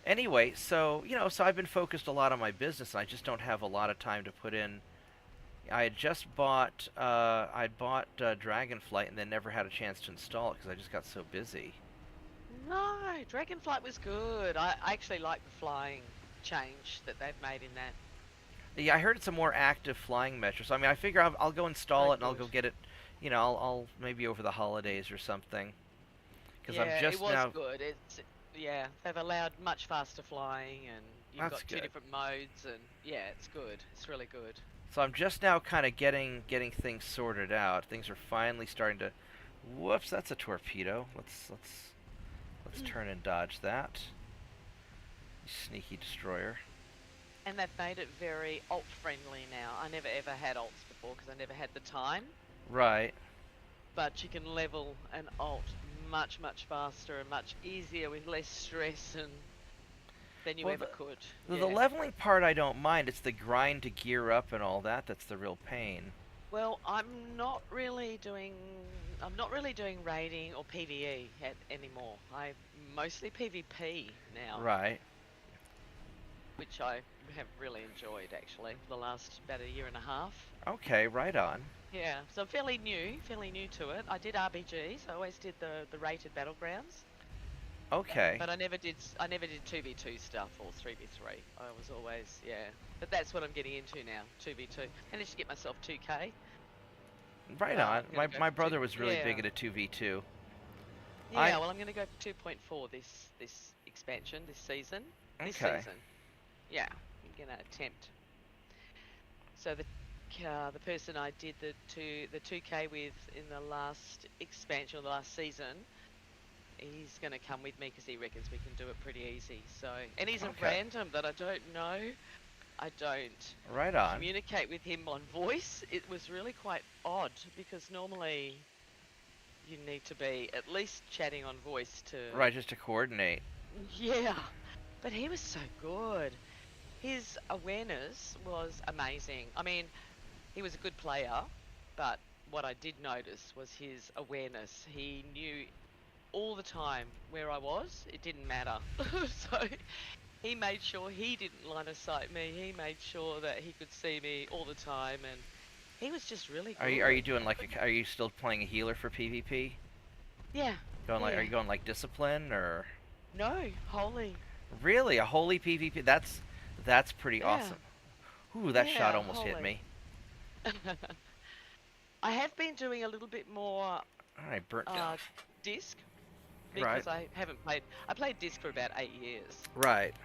Anyway, so I've been focused a lot on my business, and I just don't have a lot of time to put in. I had just bought Dragonflight, and then never had a chance to install it because I just got so busy. No, Dragonflight was good. I actually like the flying change that they've made in that. Yeah, I heard it's a more active flying measure, so I mean, I figure I'll go install it and I'll go Good. get it. I'll maybe over the holidays or something. Because I'm Yeah, just it was now. good. Yeah, they've allowed much faster flying, and you've That's got two good. different modes, and yeah, it's good. It's really good. So I'm just now kind of getting things sorted out. Things are finally starting to. Whoops, that's a torpedo. Let's turn and dodge that. Sneaky destroyer. And they've made it very alt-friendly now. I never ever had alts before because I never had the time. Right. But you can level an alt much, much faster and much easier with less stress than you ever could. The leveling part I don't mind. It's the grind to gear up and all that that's the real pain. Well, I'm not really doing raiding or PvE anymore. I mostly PvP now. Right. Which I have really enjoyed actually for the last about a year and a half. Okay, right on. Yeah, so I'm fairly new to it. I did RBGs. I always did the rated battlegrounds. Okay. But I never did 2v2 stuff or 3v3. I was always, yeah. But that's what I'm getting into now, 2v2. Managed to get myself 2k. Right on. My brother was really big at a 2v2. Yeah, well I'm going to go for 2.4 this expansion, this season. This season. Yeah, I'm going to attempt. So the person I did the 2k with in the last expansion, or the last season, he's going to come with me because he reckons we can do it pretty easy. So, and he's a random that I don't know. I don't communicate with him on voice. It was really quite odd because normally you need to be at least chatting on voice to... Right, just to coordinate. Yeah, but he was so good. His awareness was amazing. I mean, he was a good player, but what I did notice was his awareness. He knew all the time where I was. It didn't matter. So he made sure he didn't line of sight me. He made sure that he could see me all the time, and he was just really good. Are you doing are you still playing a healer for PvP? Yeah. Are you going like discipline or? No, holy. Really, a holy PvP? That's pretty awesome. Ooh, that shot almost hit me. I have been doing a little bit more. Alright, burnt down. Disc. Because I haven't played. I played disc for about 8 years. Right.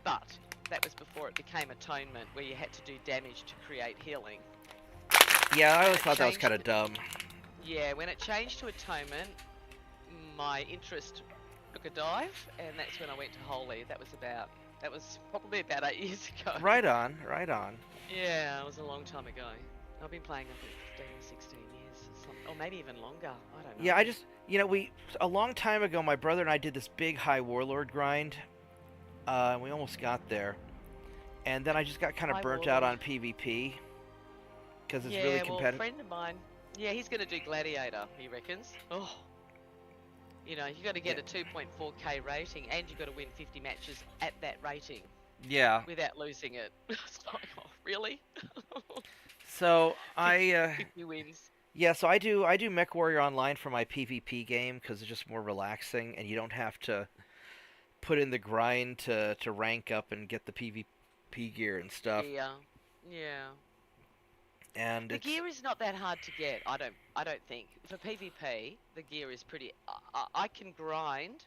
But that was before it became atonement, where you had to do damage to create healing. Yeah, I always thought that was kind of dumb. Yeah, when it changed to atonement, my interest took a dive, and that's when I went to holy. That was probably about 8 years ago. Right on, right on. Yeah, it was a long time ago. I've been playing for 15, 16 years, or maybe even longer. I don't know. Yeah, a long time ago, my brother and I did this big high warlord grind. We almost got there. And then I just got kind of Hi, burnt out Warlord. on PvP because it's really Yeah, well, a competitive. friend of mine, yeah, he's going to do Gladiator, he reckons. Oh, you know, you got to Yeah. get a 2.4k rating and you got to win 50 matches at that rating Yeah. without losing it. It's like, oh, really? So 50, I 50 wins. yeah, so I do Mech Warrior Online for my PvP game because it's just more relaxing and you don't have to put in the grind to rank up and get the PvP gear and stuff. Yeah, yeah. And The it's gear is not that hard to get. I don't think for PvP the gear is pretty. I can grind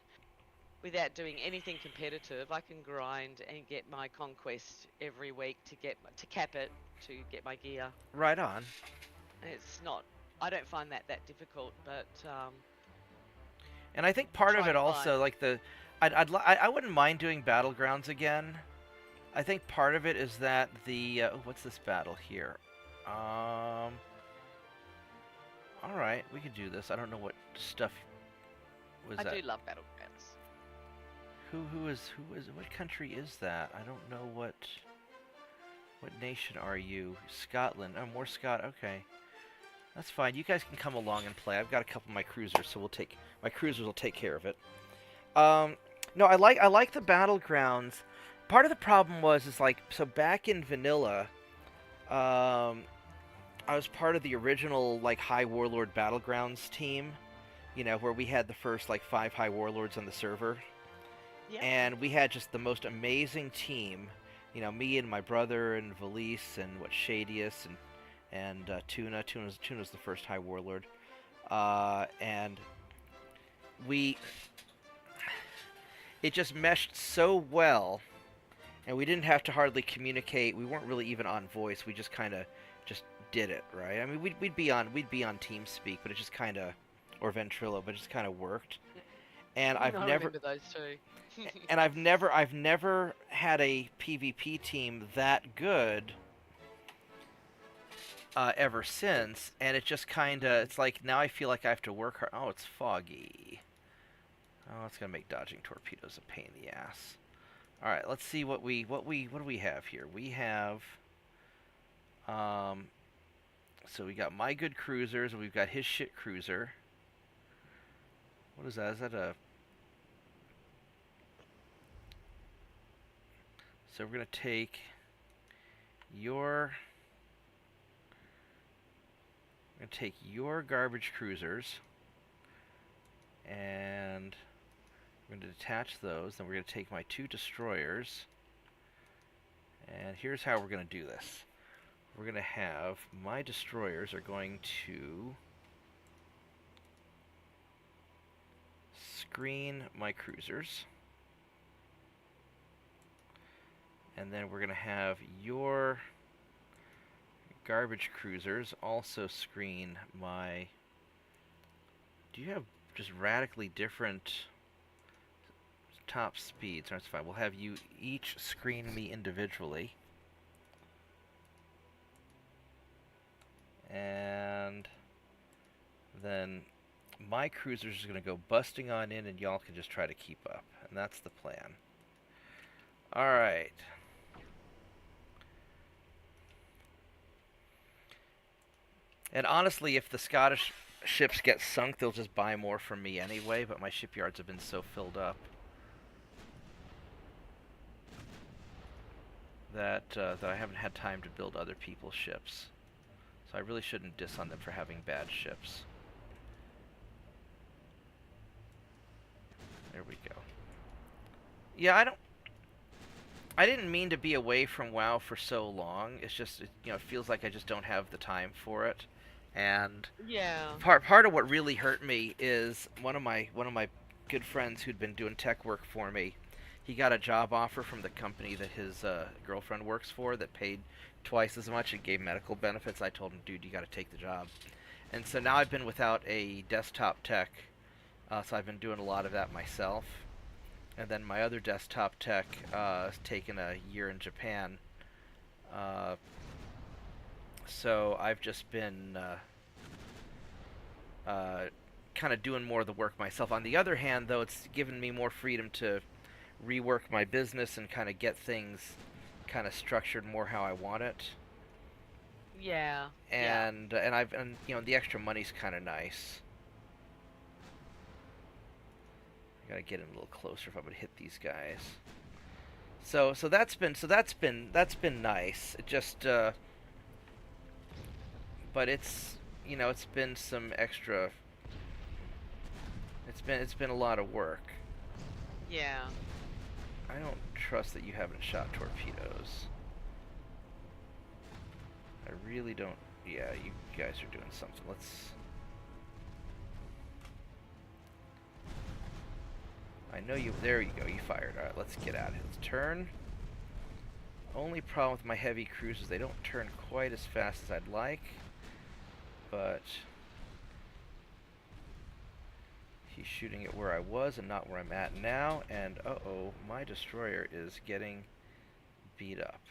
without doing anything competitive. I can grind and get my conquest every week to cap it to get my gear. right on. And it's not. I don't find that difficult, but And I think part of try it to find. also like I wouldn't mind doing Battlegrounds again. I think part of it is that the what's this battle here? All right, we could do this. I don't know what stuff was I that. do love battlegrounds. Who is what country is that? I don't know what nation are you? Scotland. Oh, more Scott. Okay. That's fine. You guys can come along and play. I've got a couple of my cruisers, so my cruisers will take care of it. Um, no, I like the battlegrounds. Part of the problem is like so back in vanilla, um, I was part of the original like High Warlord Battlegrounds team. Where we had the first like 5 High Warlords on the server, Yep. and we had just the most amazing team. Me and my brother and Valise and Shadius and Tuna. Tuna's the first High Warlord, and we it just meshed so well, and we didn't have to hardly communicate. We weren't really even on voice. We just kind of just did it, right? I mean, we'd be on TeamSpeak, but it just kind of or Ventrilo, but it just kind of worked. And I've I never remember those two. and I've never had a PvP team that good ever since, and it just kind of it's like now I feel like I have to work hard. Oh, it's foggy. Oh, it's gonna make dodging torpedoes a pain in the ass. All right, let's see what do we have here. We have um, so we got my good cruisers and we've got his shit cruiser. What is that? Is that a so we're gonna take your we're gonna take your garbage cruisers and we're going to detach those. Then we're going to take my 2 destroyers. And here's how we're going to do this. We're going to have my destroyers are going to screen my cruisers. And then we're going to have your garbage cruisers also screen my... Do you have just radically different top speeds? That's fine. We'll have you each screen me individually. And then my cruisers are going to go busting on in and y'all can just try to keep up. And that's the plan. Alright. And honestly, if the Scottish ships get sunk, they'll just buy more from me anyway, but my shipyards have been so filled up that I haven't had time to build other people's ships. So I really shouldn't diss on them for having bad ships. There we go. Yeah, I didn't mean to be away from WoW for so long. It's just, it feels like I just don't have the time for it. And Yeah. part of what really hurt me is one of my good friends who'd been doing tech work for me. He got a job offer from the company that his girlfriend works for that paid twice as much and gave medical benefits. I told him, dude, you got to take the job. And so now I've been without a desktop tech, so I've been doing a lot of that myself. And then my other desktop tech has taken a year in Japan. So I've just been kind of doing more of the work myself. On the other hand, though, it's given me more freedom to rework my business and kind of get things kind of structured more how I want it. Yeah. And you know, the extra money's kind of nice. I gotta get in a little closer if I'm gonna hit these guys. So that's been nice. It just but it's, you know, it's been some extra. It's been a lot of work. Yeah. I don't trust that you haven't shot torpedoes. I really don't. Yeah, you guys are doing something. Let's. I know you. There you go. You fired. All right, let's get out of here. Let's turn. Only problem with my heavy cruisers, they don't turn quite as fast as I'd like. But he's shooting at where I was and not where I'm at now. And uh-oh, my destroyer is getting beat up.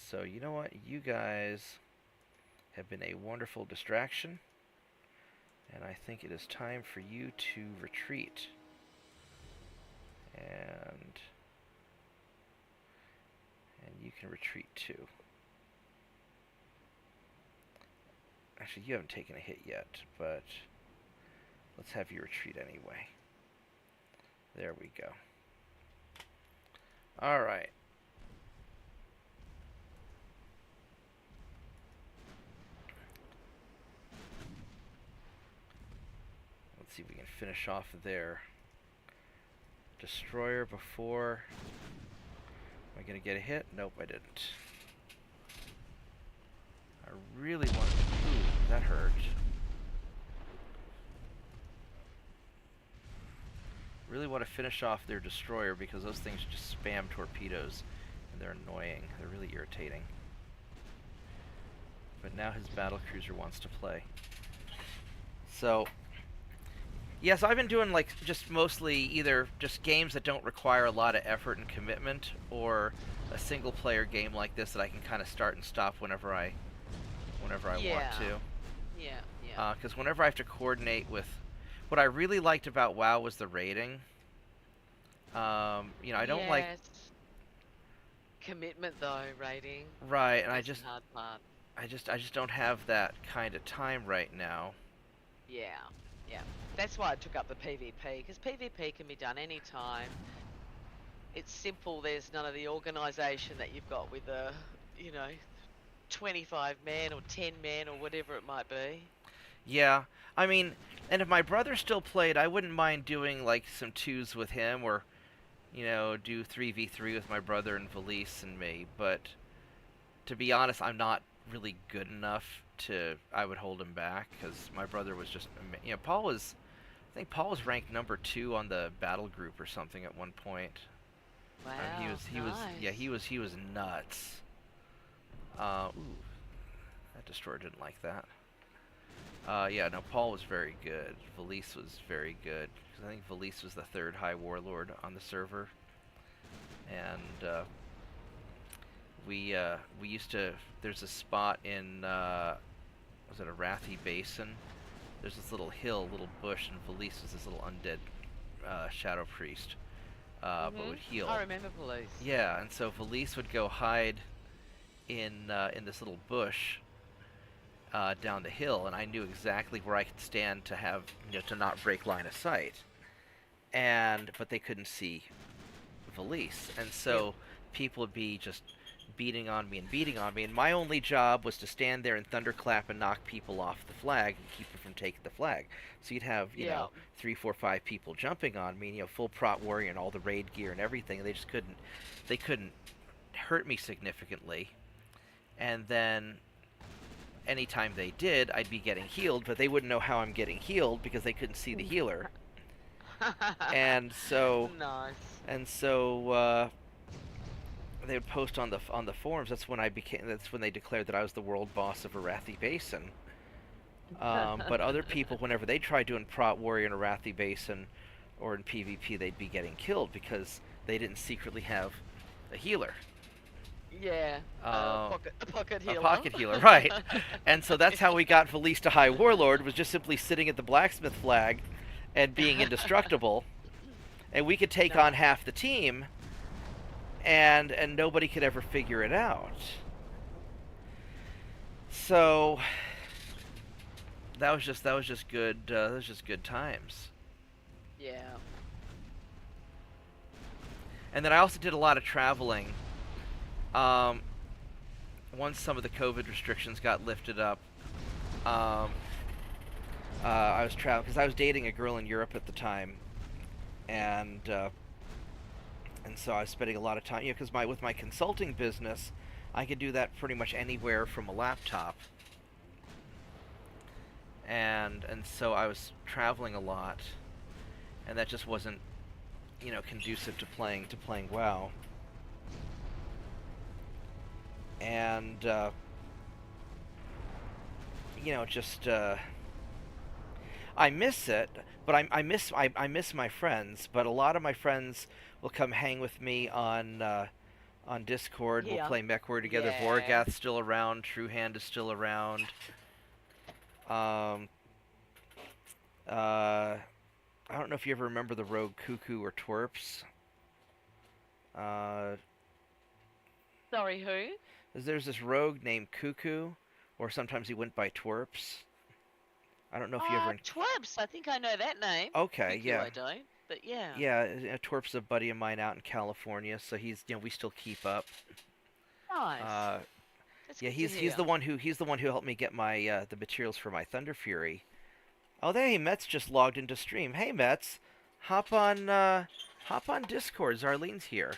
So you know what? You guys have been a wonderful distraction. And I think it is time for you to retreat. And you can retreat too. Actually, you haven't taken a hit yet, but let's have you retreat anyway. There we go. All right. Let's see if we can finish off their destroyer before. Am I gonna get a hit? Nope, I didn't. I really want. Ooh, that hurt. Really want to finish off their destroyer because those things just spam torpedoes and they're annoying. They're really irritating. But now his battlecruiser wants to play. So, yes, I've been doing like just mostly either just games that don't require a lot of effort and commitment, or a single player game like this that I can kind of start and stop whenever I want to. Yeah. Because whenever I have to coordinate with, what I really liked about WoW was the raiding. You know, I don't like commitment though, raiding. Right, and That's the hard part. I just don't have that kind of time right now. Yeah. That's why I took up the PvP, because PvP can be done anytime. It's simple. There's none of the organisation that you've got with a, you know, 25 men or 10 men or whatever it might be. Yeah, I mean, and if my brother still played, I wouldn't mind doing like some 2s with him, or, you know, do 3v3 with my brother and Valise and me. But to be honest, I'm not really good enough to. I would hold him back because my brother was just. You know, I think Paul was ranked number 2 on the battle group or something at one point. Wow. He was nuts. Ooh, that destroyer didn't like that. Yeah, no, Paul was very good. Valise was very good. I think Valise was the 3rd High Warlord on the server. And we used to. There's a spot in was it Arathi Basin? There's this little hill, little bush, and Valise was this little undead shadow priest, but would heal. I remember Valise. Yeah, and so Valise would go hide in this little bush down the hill, and I knew exactly where I could stand to have, you know, to not break line of sight. But they couldn't see Valise, and so people would be just beating on me, and my only job was to stand there and thunderclap and knock people off the flag and keep them from taking the flag. So you'd have, you know, 3, 4, 5 people jumping on me, you know, full prot warrior and all the raid gear and everything, and they couldn't hurt me significantly. And then anytime they did, I'd be getting healed, but they wouldn't know how I'm getting healed because they couldn't see the healer. And so Nice. And so they would post on the forums. That's when they declared that I was the world boss of Arathi Basin. But other people, whenever they tried doing Prot Warrior in Arathi Basin or in PvP, they'd be getting killed because they didn't secretly have a healer. Yeah, a pocket healer. A pocket healer, right. And so that's how we got Valise to High Warlord, was just simply sitting at the blacksmith flag and being indestructible. And we could take on half the team, and nobody could ever figure it out. So that was just good. That was just good times. Yeah. And then I also did a lot of traveling. Um, Once some of the COVID restrictions got lifted up, um, I was traveling because I was dating a girl in Europe at the time, and so I was spending a lot of time, because with my consulting business, I could do that pretty much anywhere from a laptop, and so I was traveling a lot, and that just wasn't, conducive to playing WoW. And just I miss it, but I miss my friends. But a lot of my friends will come hang with me on Discord. We'll Yeah. play MechWarrior together. Yeah. Vorgath's still around. True Hand is still around. Um, I don't know if you ever remember the rogue Cuckoo or Twerps. Uh, Sorry, who? there's this rogue named Cuckoo, or sometimes he went by Twerps. I don't know if you ever. Twerps. I think I know that name. Okay, Cuckoo, yeah. I don't. But yeah. Yeah, Twerp's a buddy of mine out in California, so we still keep up. Nice. Uh, That's yeah, good he's to he's hear. the one who helped me get my the materials for my Thunder Fury. Oh, hey, Metz just logged into stream. Hey, Metz, hop on Discord. Zarlene's here.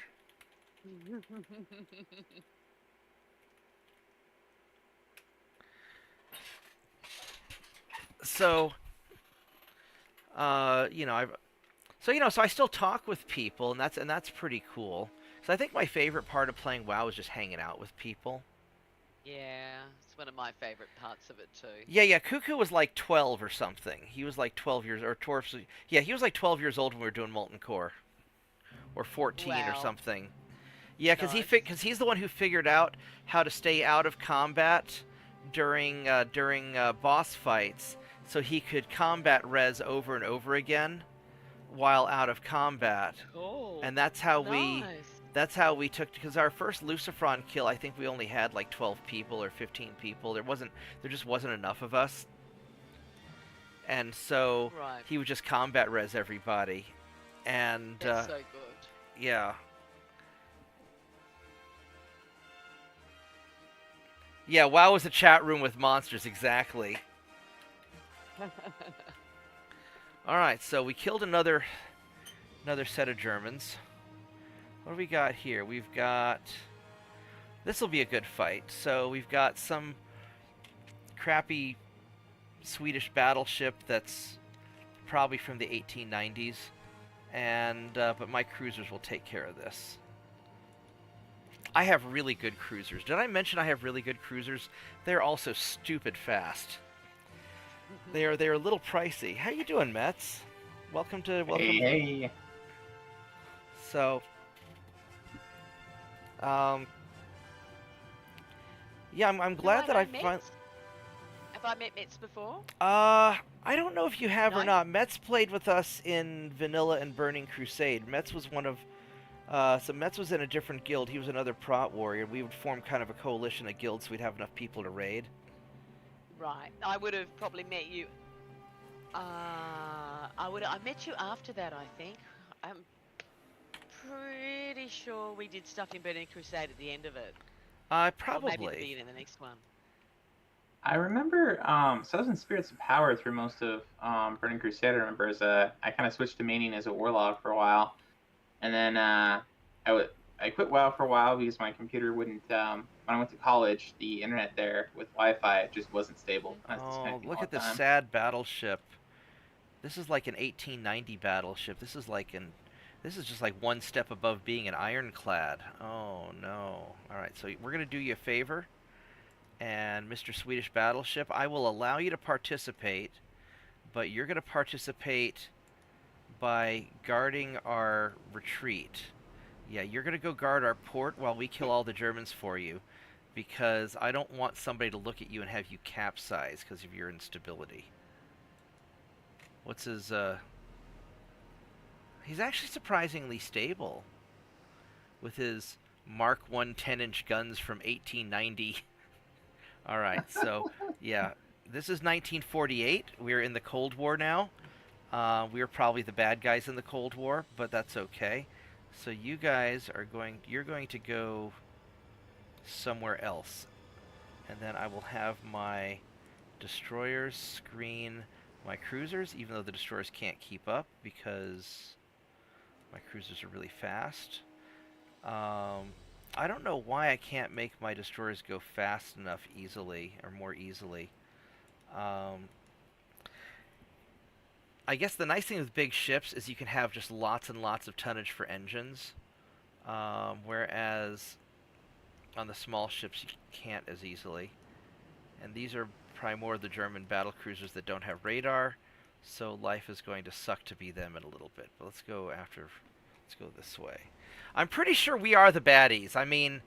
So, so I still talk with people, and that's pretty cool. So I think my favorite part of playing WoW is just hanging out with people. Yeah, it's one of my favorite parts of it too. Yeah. Cuckoo was like 12 or something. He was like 12 years, or Torps. Yeah, he was like 12 years old when we were doing Molten Core, or 14 or Wow. something. Yeah, Nice. because he's the one who figured out how to stay out of combat during boss fights, so he could combat res over and over again while out of combat, Cool. and that's how Nice. we took, because our first Lucifron kill, I think we only had like 12 people or 15 people. There just wasn't enough of us, and so Right. he would just combat res everybody, and That's so good. yeah. Yeah, WoW was a chat room with monsters, exactly. Alright, so we killed another set of Germans. What do we got here? We've got... This will be a good fight. So we've got some crappy Swedish battleship that's probably from the 1890s. And but my cruisers will take care of this. I have really good cruisers. Did I mention I have really good cruisers? They're also stupid fast. They're a little pricey. How you doing, Metz? Welcome. Hey. So, yeah, I'm glad that I finally. Have I met Metz before? I don't know if you have or No? not. Metz played with us in Vanilla and Burning Crusade. Metz was one of. So Metz was in a different guild. He was another prot warrior. We would form kind of a coalition of guilds so we'd have enough people to raid. Right. I would have probably met you. I met you after that, I think. I'm pretty sure we did stuff in Burning Crusade at the end of it. Or maybe at the Probably. beginning of the next one. I remember, so I was in Spirits of Power through most of Burning Crusade. I remember I kind of switched to maining as a warlock for a while, and then I quit WoW for a while because my computer wouldn't. When I went to college, the internet there with Wi-Fi just wasn't stable. Oh, look at this sad battleship. This is like an 1890 battleship. This is just like one step above being an ironclad. Oh no. Alright, so we're going to do you a favor. And Mr. Swedish Battleship, I will allow you to participate, but you're going to participate by guarding our retreat. Yeah, you're going to go guard our port while we kill all the Germans for you, because I don't want somebody to look at you and have you capsize because of your instability. What's his, He's actually surprisingly stable. with his Mark 1 10-inch guns from 1890. All right, so yeah, this is 1948. We're in the Cold War now. We are probably the bad guys in the Cold War, but that's okay. So you guys are you're going to go somewhere else. And then I will have my destroyers screen my cruisers, even though the destroyers can't keep up because my cruisers are really fast. I don't know why I can't make my destroyers go fast enough easily, or more easily. I guess the nice thing with big ships is you can have just lots and lots of tonnage for engines, whereas on the small ships you can't as easily. And these are probably more of the German battle cruisers that don't have radar, so life is going to suck to be them in a little bit. But let's go this way. I'm pretty sure we are the baddies. I mean,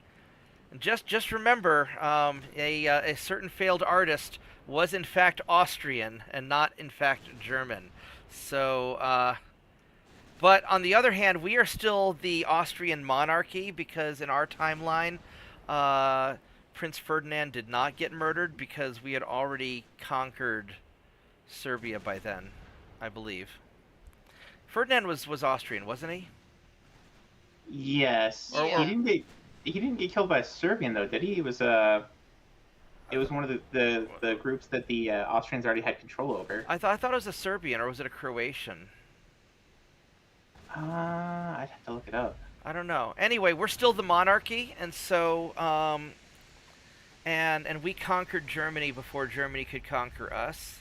just remember, a certain failed artist was in fact Austrian and not in fact German. So, but on the other hand, we are still the Austrian monarchy because in our timeline, Prince Ferdinand did not get murdered because we had already conquered Serbia by then, I believe. Ferdinand was Austrian, wasn't he? Yes. Yeah. He didn't get killed by a Serbian though, did he? It was one of the groups that the Austrians already had control over. I thought it was a Serbian, or was it a Croatian? I'd have to look it up. I don't know. Anyway, we're still the monarchy, and so and we conquered Germany before Germany could conquer us.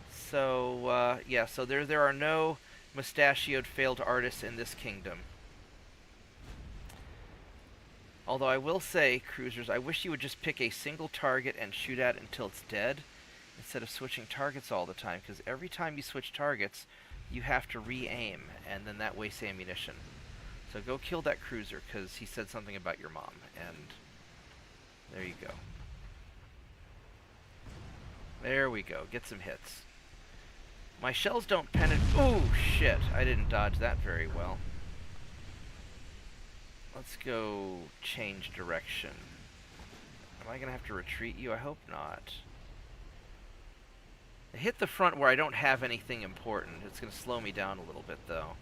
So yeah, so there are no mustachioed failed artists in this kingdom. Although I will say, cruisers, I wish you would just pick a single target and shoot at it until it's dead, instead of switching targets all the time, because every time you switch targets, you have to re-aim, and then that wastes ammunition. So go kill that cruiser, because he said something about your mom, and there you go. There we go, get some hits. My shells don't penetrate. Ooh, shit, I didn't dodge that very well. Let's go change direction. Am I going to have to retreat you? I hope not. I hit the front where I don't have anything important. It's going to slow me down a little bit, though.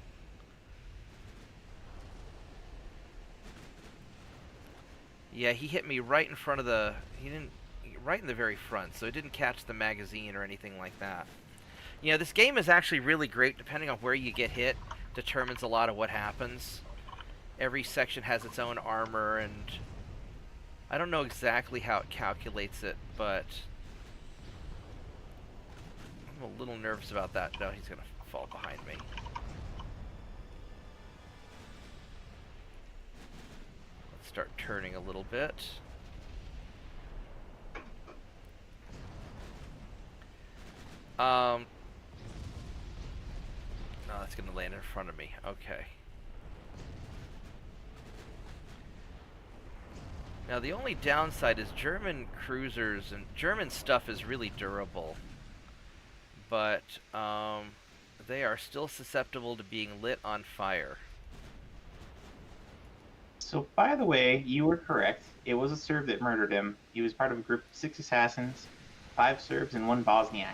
Yeah, he hit me right in front of the... right in the very front, so it didn't catch the magazine or anything like that. You know, this game is actually really great. Depending on where you get hit, determines a lot of what happens. Every section has its own armor, and I don't know exactly how it calculates it, but I'm a little nervous about that. No, he's going to fall behind me. Let's start turning a little bit. No, that's going to land in front of me. Okay. Now, the only downside is German cruisers and German stuff is really durable, but they are still susceptible to being lit on fire. So, by the way, you were correct. It was a Serb that murdered him. He was part of a group of 6 assassins, 5 Serbs, and 1 Bosniak.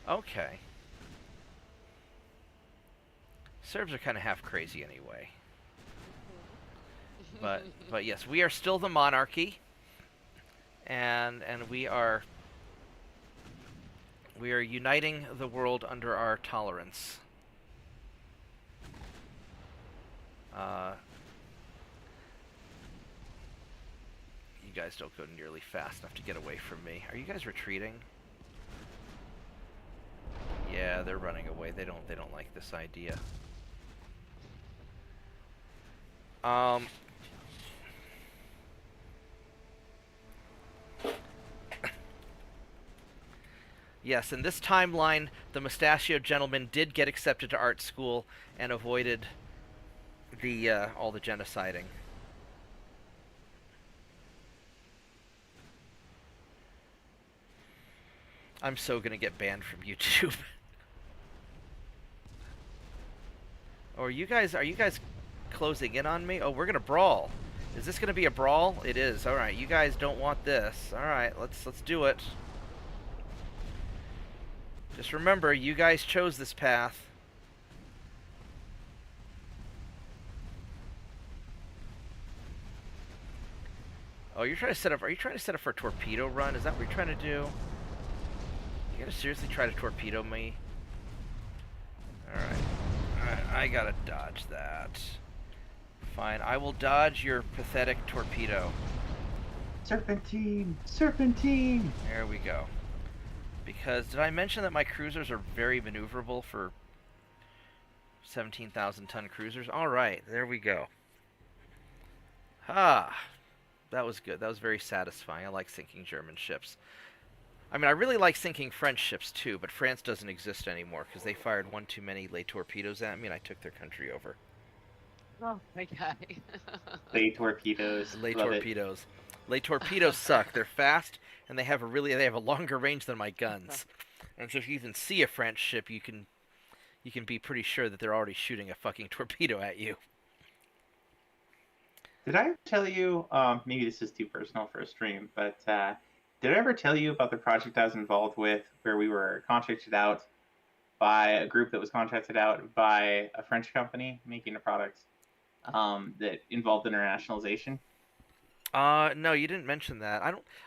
Okay. Serbs are kind of half crazy anyway. But yes, we are still the monarchy, and we are uniting the world under our tolerance. You guys don't go nearly fast enough to get away from me. Are you guys retreating? Yeah, they're running away. They don't like this idea. Yes, in this timeline, the mustachioed gentleman did get accepted to art school and avoided the all the genociding. I'm so gonna get banned from YouTube. Or are you guys closing in on me. Oh, we're gonna brawl. Is this gonna be a brawl? It is. All right, you guys don't want this. All right, let's do it. Just remember, you guys chose this path. Oh, you're trying to set up. Are you trying to set up for a torpedo run? Is that what you're trying to do? You gonna seriously try to torpedo me? All right, I gotta dodge that. Fine, I will dodge your pathetic torpedo. Serpentine! Serpentine! There we go. Because, did I mention that my cruisers are very maneuverable for 17,000-ton cruisers? Alright, there we go. Ah, that was good. That was very satisfying. I like sinking German ships. I mean, I really like sinking French ships too, but France doesn't exist anymore because they fired one too many lay torpedoes at me and I took their country over. Oh, okay. Lay torpedoes. Lay Love torpedoes. Lay torpedoes suck. They're fast and they have a longer range than my guns. And so if you even see a French ship, you can be pretty sure that they're already shooting a fucking torpedo at you. Did I tell you, maybe this is too personal for a stream, but did I ever tell you about the project I was involved with where we were contracted out by a group that was contracted out by a French company making a product that involved internationalization? No, you didn't mention that.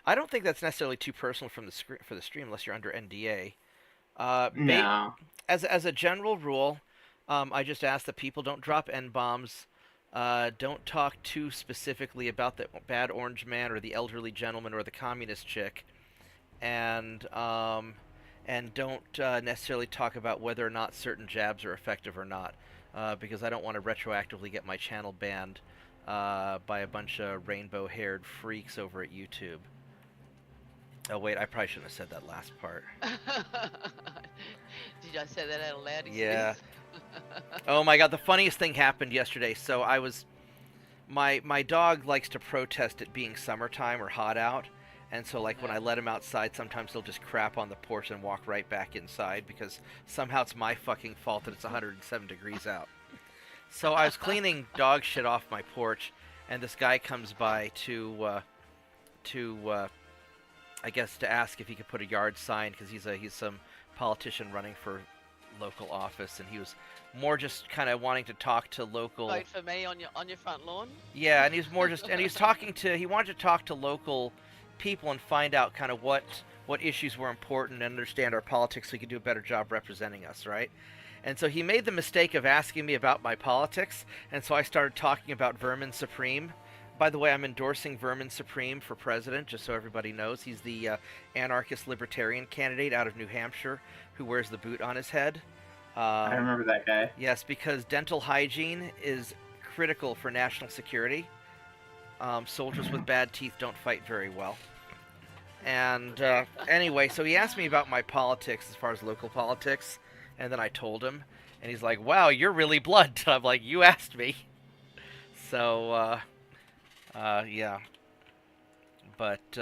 I don't think that's necessarily too personal for the stream unless you're under NDA. No. As a general rule, I just ask that people don't drop N-bombs. Don't talk too specifically about the bad orange man or the elderly gentleman or the communist chick, and don't necessarily talk about whether or not certain jabs are effective or not, because I don't want to retroactively get my channel banned by a bunch of rainbow-haired freaks over at YouTube. Oh wait, I probably shouldn't have said that last part. Did I say that out loud? Yeah. Oh my god, the funniest thing happened yesterday. So I was... My dog likes to protest it being summertime or hot out. And so, like, when I let him outside, sometimes he'll just crap on the porch and walk right back inside because somehow it's my fucking fault that it's 107 degrees out. So I was cleaning dog shit off my porch, and this guy comes by to I guess, to ask if he could put a yard sign, because he's some politician running for local office, and he was more just kind of wanting to talk to local. Vote for me on your front lawn. Yeah, and he was more just, and he wanted to talk to local people and find out kind of what issues were important and understand our politics so he could do a better job representing us, right? And so he made the mistake of asking me about my politics, and so I started talking about Vermin Supreme. By the way, I'm endorsing Vermin Supreme for president, just so everybody knows. He's the anarchist libertarian candidate out of New Hampshire who wears the boot on his head. I remember that guy. Yes, because dental hygiene is critical for national security. Soldiers with bad teeth don't fight very well. And anyway, so he asked me about my politics as far as local politics, and then I told him, and he's like, "Wow, you're really blunt." I'm like, "You asked me." So, yeah. But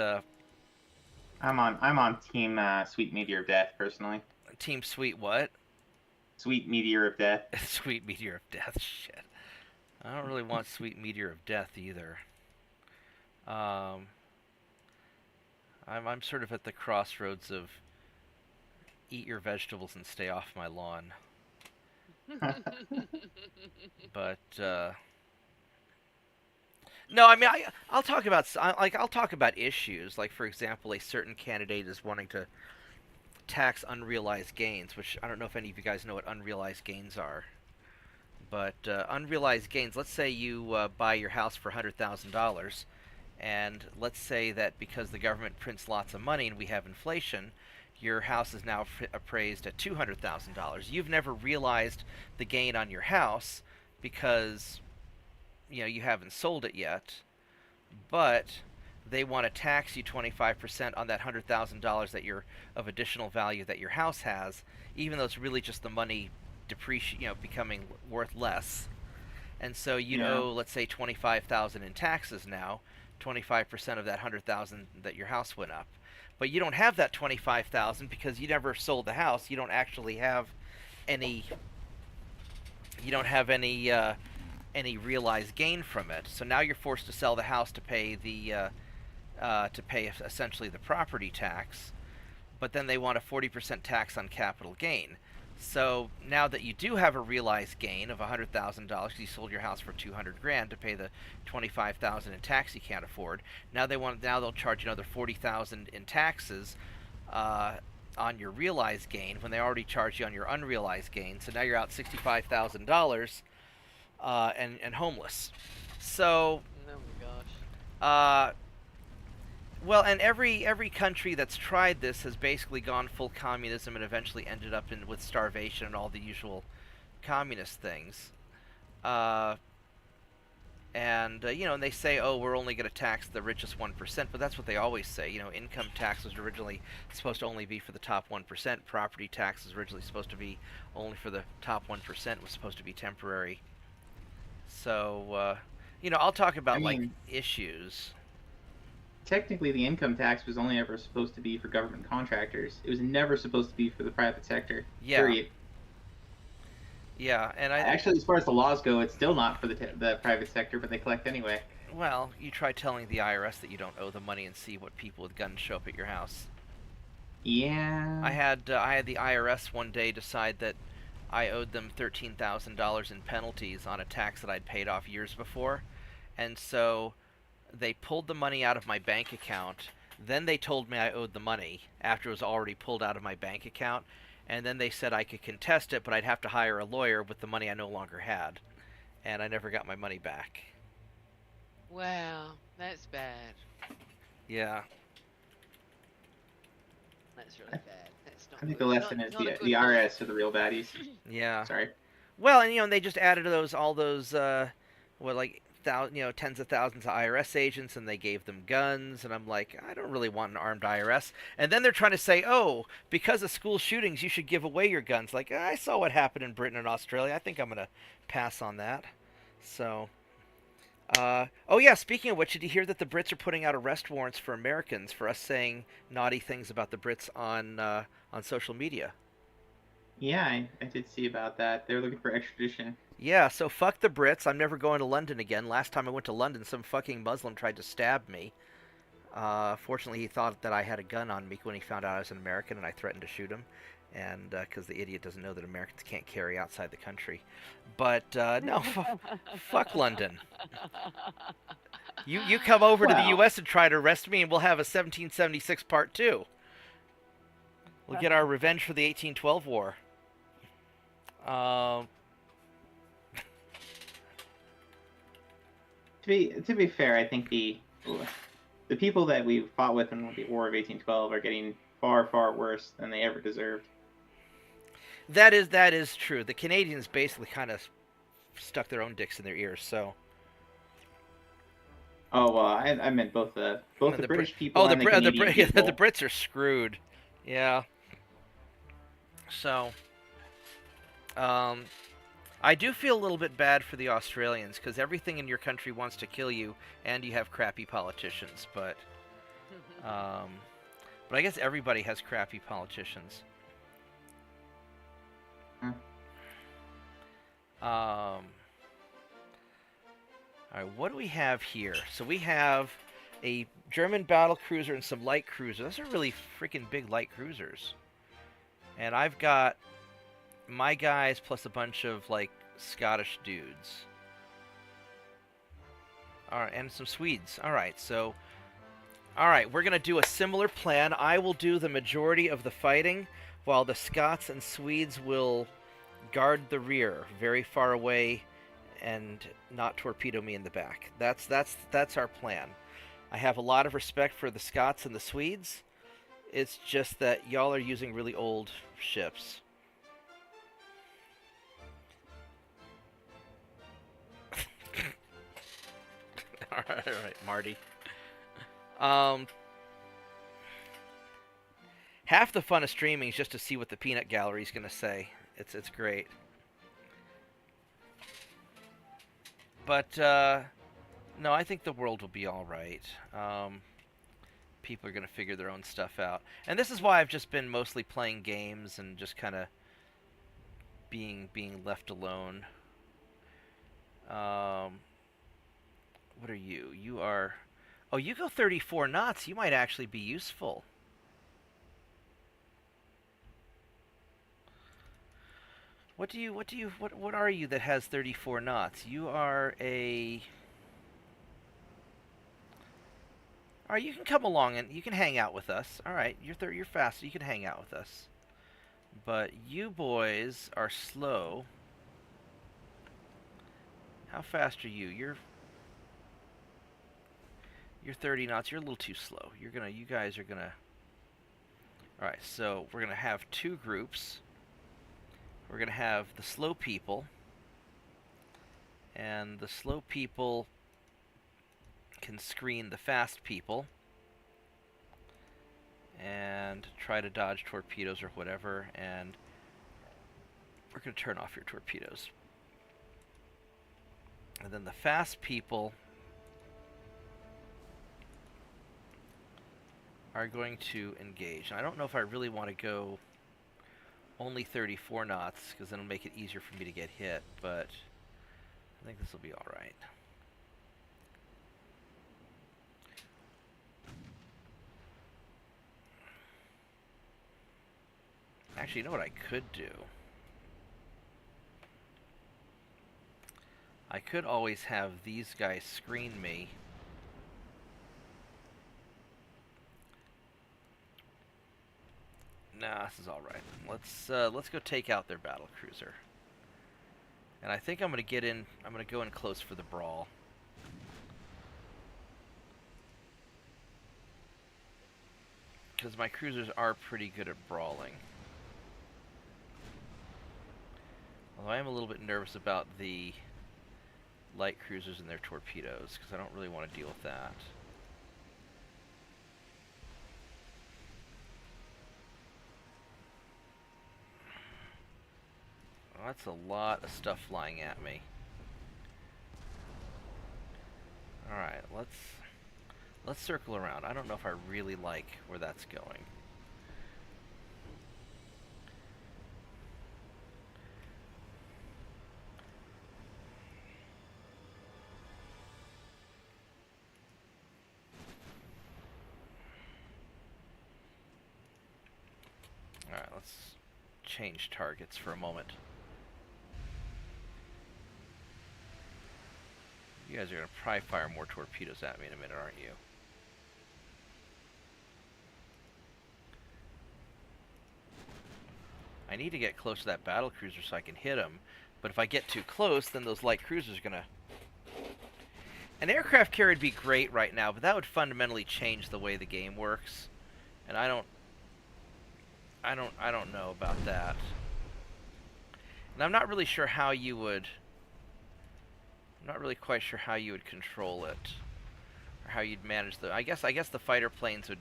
I'm on Team Sweet Meteor of Death personally. Team Sweet what? Sweet Meteor of Death. Sweet Meteor of Death. Shit. I don't really want Sweet Meteor of Death either. I'm sort of at the crossroads of eat your vegetables and stay off my lawn. But no, I mean I'll talk about issues, like for example, a certain candidate is wanting to tax unrealized gains, which I don't know if any of you guys know what unrealized gains are. But unrealized gains, let's say you buy your house for $100,000, and let's say that because the government prints lots of money and we have inflation, your house is now appraised at $200,000. You've never realized the gain on your house because you haven't sold it yet, but they want to tax you 25% on that $100,000 that of additional value that your house has, even though it's really just the money becoming worth less. And so let's say $25,000 in taxes now, 25% of that $100,000 that your house went up. But you don't have that $25,000 because you never sold the house. You don't actually have any any realized gain from it. So now you're forced to sell the house to pay essentially the property tax, but then they want a 40% tax on capital gain. So now that you do have a realized gain of $100,000, you sold your house for 200 grand to pay the 25,000 in tax you can't afford. Now they'll charge you another 40,000 in taxes on your realized gain when they already charged you on your unrealized gain. So now you're out $65,000 and homeless. So, oh my gosh. Well, and every country that's tried this has basically gone full communism and eventually ended up with starvation and all the usual communist things. And they say, oh, we're only going to tax the richest 1%, but that's what they always say. Income tax was originally supposed to only be for the top 1%. Property tax was originally supposed to be only for the top 1%. Was supposed to be temporary. So, I'll talk about issues. Technically, the income tax was only ever supposed to be for government contractors. It was never supposed to be for the private sector. Yeah. Period. Yeah, and actually, as far as the laws go, it's still not for the private sector, but they collect anyway. Well, you try telling the IRS that you don't owe the money and see what people with guns show up at your house. Yeah. I had the IRS one day decide that I owed them $13,000 in penalties on a tax that I'd paid off years before, and so they pulled the money out of my bank account. Then they told me I owed the money after it was already pulled out of my bank account. And then they said I could contest it, but I'd have to hire a lawyer with the money I no longer had. And I never got my money back. Wow, that's bad. Yeah. That's really bad. That's not. I think the lesson is the IRS are the real baddies. Yeah. Sorry. Well, and they just added all those tens of thousands of IRS agents, and they gave them guns, and I'm like, I don't really want an armed IRS. And then they're trying to say, oh, because of school shootings, you should give away your guns. Like, I saw what happened in Britain and Australia. I think I'm going to pass on that. So, oh yeah, speaking of which, did you hear that the Brits are putting out arrest warrants for Americans for us saying naughty things about the Brits on social media? Yeah, I did see about that. They're looking for extradition. Yeah, so fuck the Brits. I'm never going to London again. Last time I went to London, some fucking Muslim tried to stab me. Fortunately, he thought that I had a gun on me when he found out I was an American, and I threatened to shoot him. And because the idiot doesn't know that Americans can't carry outside the country. But no, fuck London. You come over to the U.S. and try to arrest me, and we'll have a 1776 Part 2. We'll get our revenge for the 1812 war. To be fair, I think the people that we fought with in the War of 1812 are getting far, far worse than they ever deserved. That is true. The Canadians basically kind of stuck their own dicks in their ears. So. Oh well, I meant both the British people. Oh, and the Canadian people. The Brits are screwed. Yeah. So. I do feel a little bit bad for the Australians, because everything in your country wants to kill you, and you have crappy politicians, but I guess everybody has crappy politicians. Alright, what do we have here? So we have a German battle cruiser and some light cruisers. Those are really freaking big light cruisers. And I've got my guys plus a bunch of Scottish dudes. Alright, and some Swedes. Alright, so we're gonna do a similar plan. I will do the majority of the fighting, while the Scots and Swedes will guard the rear, very far away, and not torpedo me in the back. That's our plan. I have a lot of respect for the Scots and the Swedes. It's just that y'all are using really old ships. Alright, Marty. Half the fun of streaming is just to see what the peanut gallery is going to say. It's great. But, no, I think the world will be alright. People are going to figure their own stuff out. And this is why I've just been mostly playing games and just kind of being left alone. What are you? You are... Oh, you go 34 knots. You might actually be useful. What are you that has 34 knots? You are a... Alright, you can come along and you can hang out with us. Alright, you're fast, so you can hang out with us. But you boys are slow. How fast are you? You're 30 knots. You're a little too slow. You guys are gonna... Alright, so we're gonna have two groups. We're gonna have the slow people. And the slow people can screen the fast people and try to dodge torpedoes or whatever, and we're going to turn off your torpedoes. And then the fast people are going to engage. And I don't know if I really want to go only 34 knots, because then it'll make it easier for me to get hit, but I think this will be alright. Actually, you know what I could do? I could always have these guys screen me. Nah, this is all right. Let's go take out their battle cruiser. And I think I'm gonna get in. I'm gonna go in close for the brawl. Because my cruisers are pretty good at brawling. Although I am a little bit nervous about the light cruisers and their torpedoes, because I don't really want to deal with that. Well, that's a lot of stuff flying at me. Alright, let's circle around. I don't know if I really like where that's going. Alright, let's change targets for a moment. You guys are going to probably fire more torpedoes at me in a minute, aren't you? I need to get close to that battle cruiser so I can hit him, but if I get too close, then those light cruisers are going to... An aircraft carrier would be great right now, but that would fundamentally change the way the game works, and I don't know about that. And I'm not really sure how you would... I'm not really quite sure how you would control it, or how you'd manage the... I guess the fighter planes would...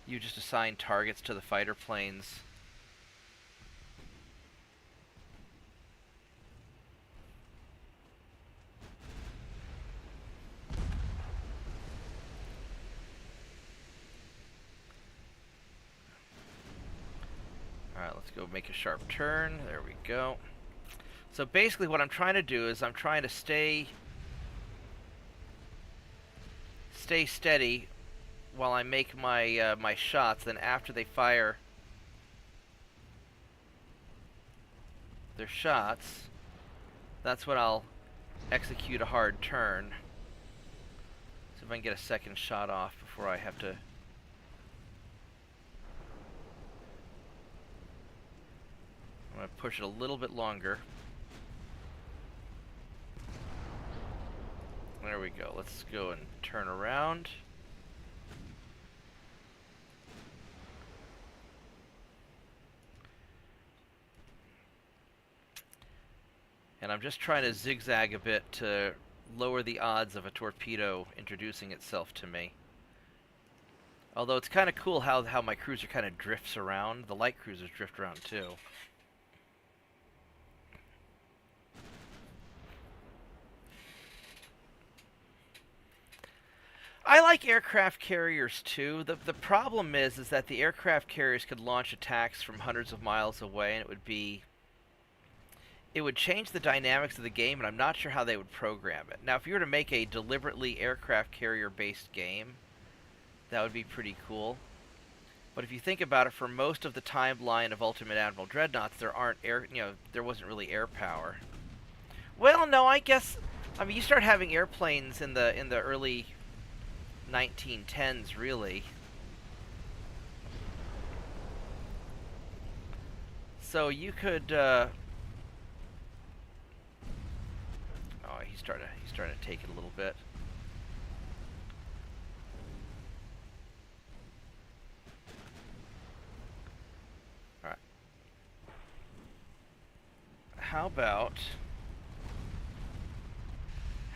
You just assign targets to the fighter planes. Alright, let's go make a sharp turn. There we go. So basically what I'm trying to do is I'm trying to stay steady while I make my my shots. Then after they fire their shots, that's when I'll execute a hard turn. So if I can get a second shot off before I have to... I'm going to push it a little bit longer. There we go. Let's go and turn around. And I'm just trying to zigzag a bit to lower the odds of a torpedo introducing itself to me. Although it's kind of cool how my cruiser kind of drifts around. The light cruisers drift around too. I like aircraft carriers too. The problem is that the aircraft carriers could launch attacks from hundreds of miles away, and it would change the dynamics of the game, and I'm not sure how they would program it. Now, if you were to make a deliberately aircraft carrier-based game, that would be pretty cool. But if you think about it, for most of the timeline of Ultimate Admiral Dreadnoughts, there wasn't really air power. Well, no, I guess, I mean, you start having airplanes in the early 1910s, really. So you could, oh, he's starting to take it a little bit. All right. How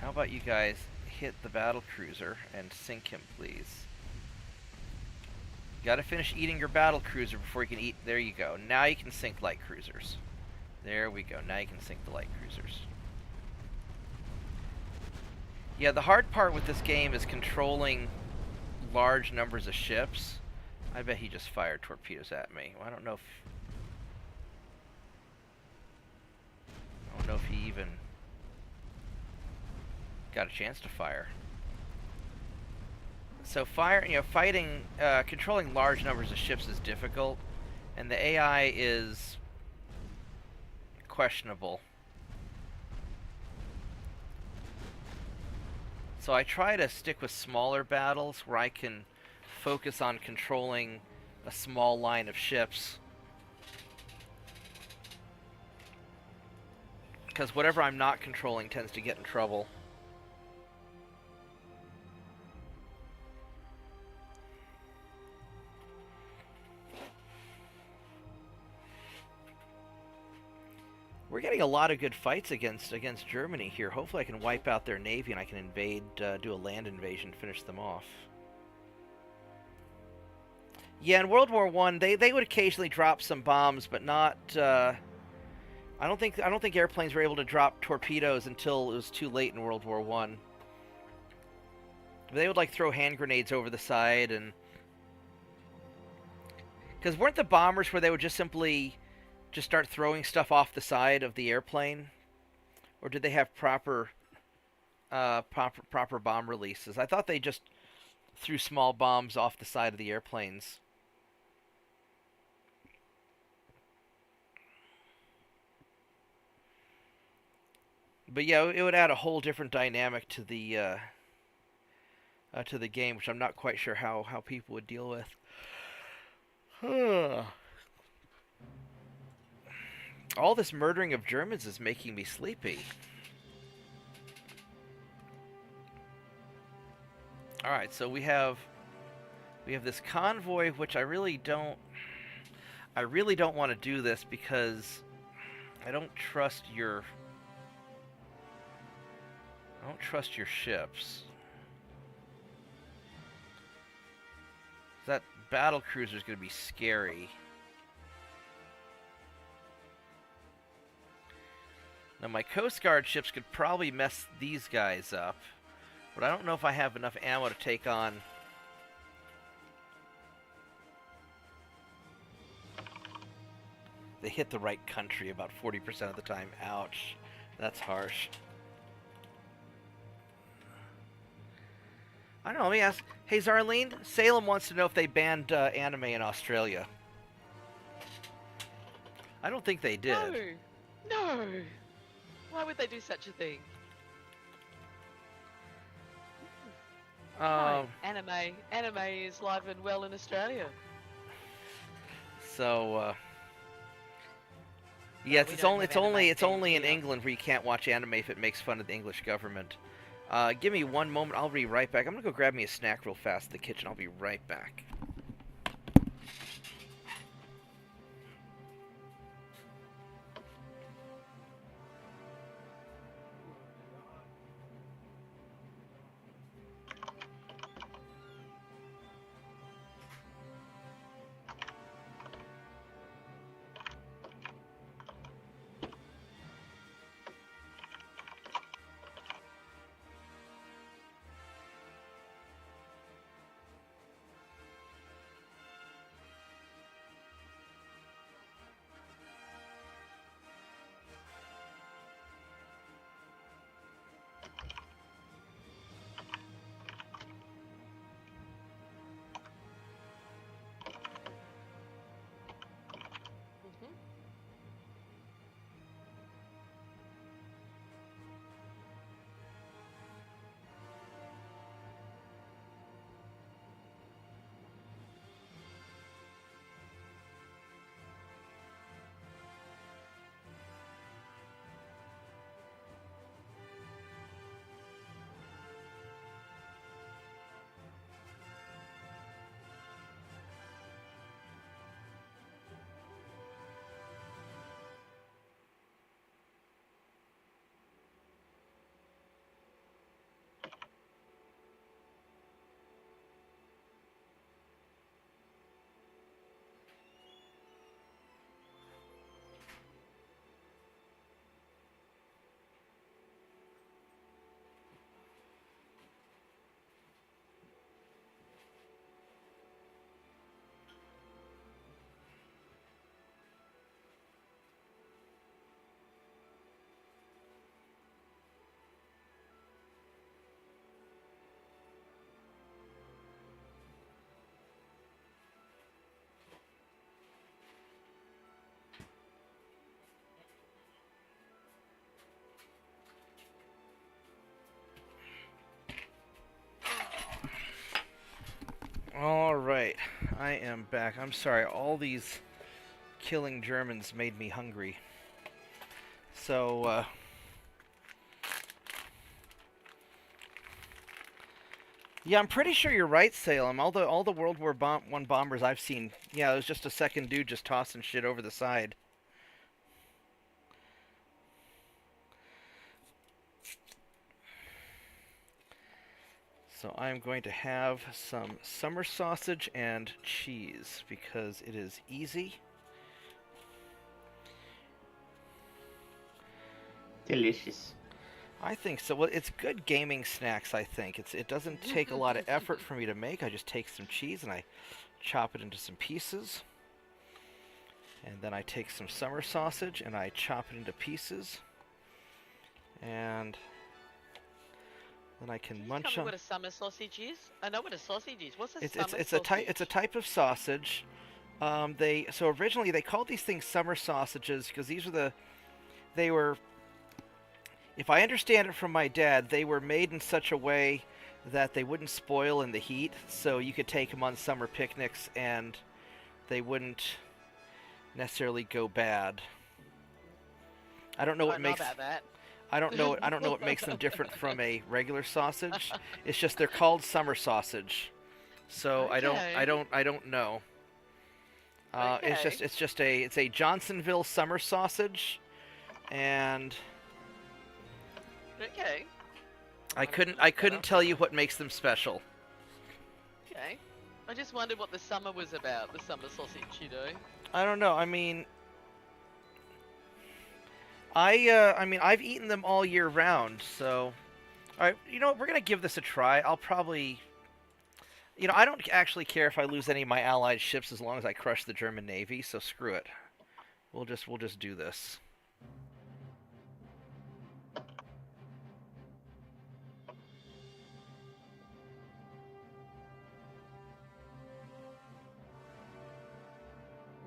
about you guys hit the battle cruiser and sink him, please? You gotta finish eating your battle cruiser before you can eat. There you go. Now you can sink light cruisers. There we go. Now you can sink the light cruisers. Yeah, the hard part with this game is controlling large numbers of ships. I bet he just fired torpedoes at me. Well, I don't know if he even got a chance to fire. So controlling large numbers of ships is difficult, and the AI is questionable. So I try to stick with smaller battles where I can focus on controlling a small line of ships. Because whatever I'm not controlling tends to get in trouble. We're getting a lot of good fights against Germany here. Hopefully I can wipe out their navy and I can do a land invasion, finish them off. Yeah, in World War I, they would occasionally drop some bombs, but not. I don't think airplanes were able to drop torpedoes until it was too late in World War I. They would like throw hand grenades over the side, and because weren't the bombers where they would just simply start throwing stuff off the side of the airplane, or did they have proper bomb releases? I thought they just threw small bombs off the side of the airplanes. But yeah, it would add a whole different dynamic to the game, which I'm not quite sure how people would deal with. All this murdering of Germans is making me sleepy. All right, so we have this convoy, which I really don't want to do this because I don't trust your ships. That battle cruiser is going to be scary. Now my Coast Guard ships could probably mess these guys up, but I don't know if I have enough ammo to take on. They hit the right country about 40% of the time. Ouch. That's harsh. I don't know, let me ask. Hey, Zarlene, Salem wants to know if they banned anime in Australia. I don't think they did. No. Why would they do such a thing? Anime is live and well in Australia. So, yes, it's only in England where you can't watch anime if it makes fun of the English government. Give me one moment. I'll be right back. I'm gonna go grab me a snack real fast in the kitchen. I'll be right back. All right, I am back. I'm sorry, all these killing Germans made me hungry. So, yeah, I'm pretty sure you're right, Salem. All the World War One bombers I've seen, yeah, it was just a second dude just tossing shit over the side. So I'm going to have some summer sausage and cheese because it is easy. Delicious. I think so. Well, it's good gaming snacks, I think. It doesn't take a lot of effort for me to make. I just take some cheese and I chop it into some pieces. And then I take some summer sausage and I chop it into pieces. And then I can munch on. Tell me what a summer sausage is? I know what a sausage is. What's a It's summer it's sausage? it's a type of sausage. So originally they called these things summer sausages because they were, if I understand it from my dad, they were made in such a way that they wouldn't spoil in the heat, so you could take them on summer picnics and they wouldn't necessarily go bad. I don't know what makes about that. I don't know what makes them different from a regular sausage. It's just they're called summer sausage. So Okay. I don't know. Okay. It's a Johnsonville summer sausage, and Okay. I couldn't tell you what makes them special. Okay. I just wondered what the summer was about, the summer sausage, you know? I don't know. I mean, I've eaten them all year round, so all right, you know what, we're going to give this a try. I'll probably, I don't actually care if I lose any of my allied ships as long as I crush the German Navy, so screw it. We'll just do this.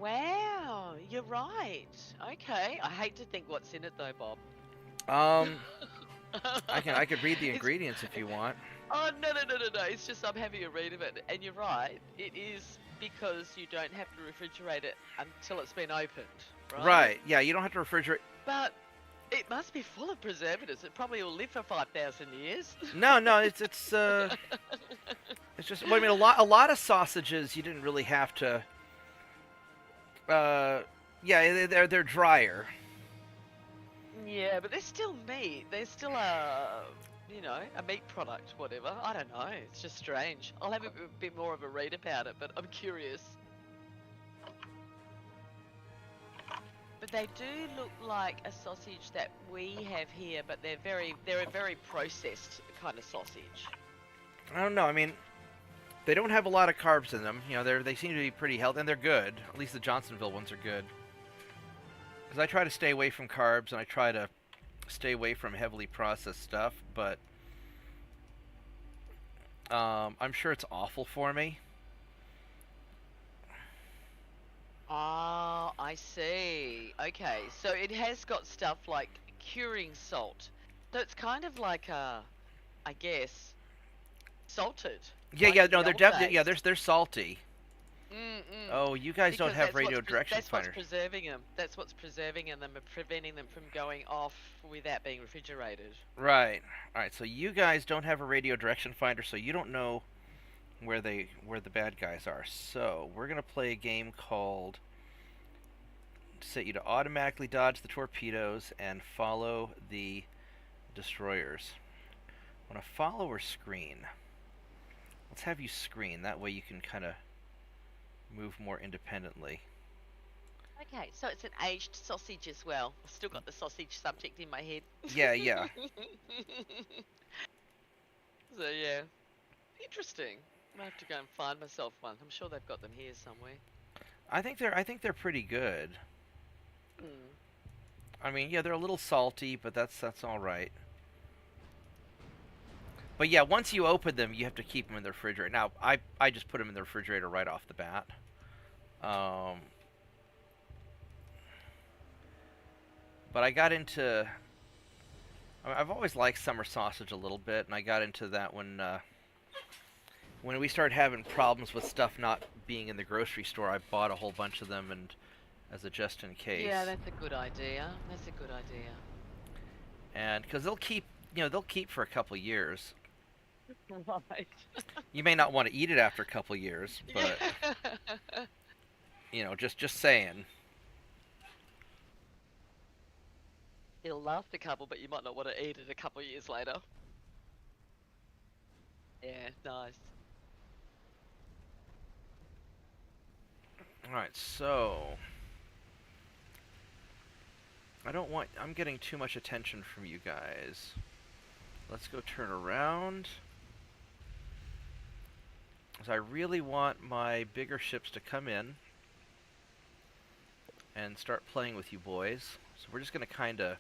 Wow, you're right. Okay. I hate to think what's in it though, Bob. I could read the It's- ingredients if you want. Oh, no. It's just I'm having a read of it. And you're right. It is because you don't have to refrigerate it until it's been opened, right? Right. Yeah, you don't have to refrigerate. But it must be full of preservatives. It probably will live for 5,000 years. No, it's just, well, I mean, a lot of sausages you didn't really have to. Yeah, they're drier. Yeah, but they're still meat. They're still a meat product, whatever. I don't know. It's just strange. I'll have a bit more of a read about it, but I'm curious. But they do look like a sausage that we have here, but they're a very processed kind of sausage. I don't know. I mean, they don't have a lot of carbs in them. They seem to be pretty healthy, and they're good. At least the Johnsonville ones are good. Because I try to stay away from carbs, and I try to stay away from heavily processed stuff, but I'm sure it's awful for me. Ah, I see. Okay, so it has got stuff like curing salt. So it's kind of like I guess, salted. Yeah, like yeah, in no, the they're old definitely, yeah, days. they're salty. Oh, you guys don't Because have that's radio what's direction that's finders. what's preserving them. That's what's preserving them and preventing them from going off without being refrigerated. Right. All right. So you guys don't have a radio direction finder, so you don't know where the bad guys are. So we're gonna play a game called set you to automatically dodge the torpedoes and follow the destroyers. On a follower screen, let's have you screen. That way you can kind of move more independently. Okay, so it's an aged sausage as well. I've still got the sausage subject in my head. Yeah, yeah. So yeah, interesting. I have to go and find myself one. I'm sure they've got them here somewhere. I think they're pretty good. Mm. I mean, yeah, they're a little salty, but that's all right. But yeah, once you open them, you have to keep them in the refrigerator. Now, I just put them in the refrigerator right off the bat. But I got into... I've always liked summer sausage a little bit, and I got into that when when we started having problems with stuff not being in the grocery store, I bought a whole bunch of them and as a just in case. Yeah, that's a good idea. That's a good idea. And because they'll keep, they'll keep for a couple years. Right. You may not want to eat it after a couple years, but just saying. It'll last a couple, but you might not want to eat it a couple years later. Yeah, nice. Alright, so I'm getting too much attention from you guys. Let's go turn around. Because I really want my bigger ships to come in and start playing with you boys. So we're just going to kind of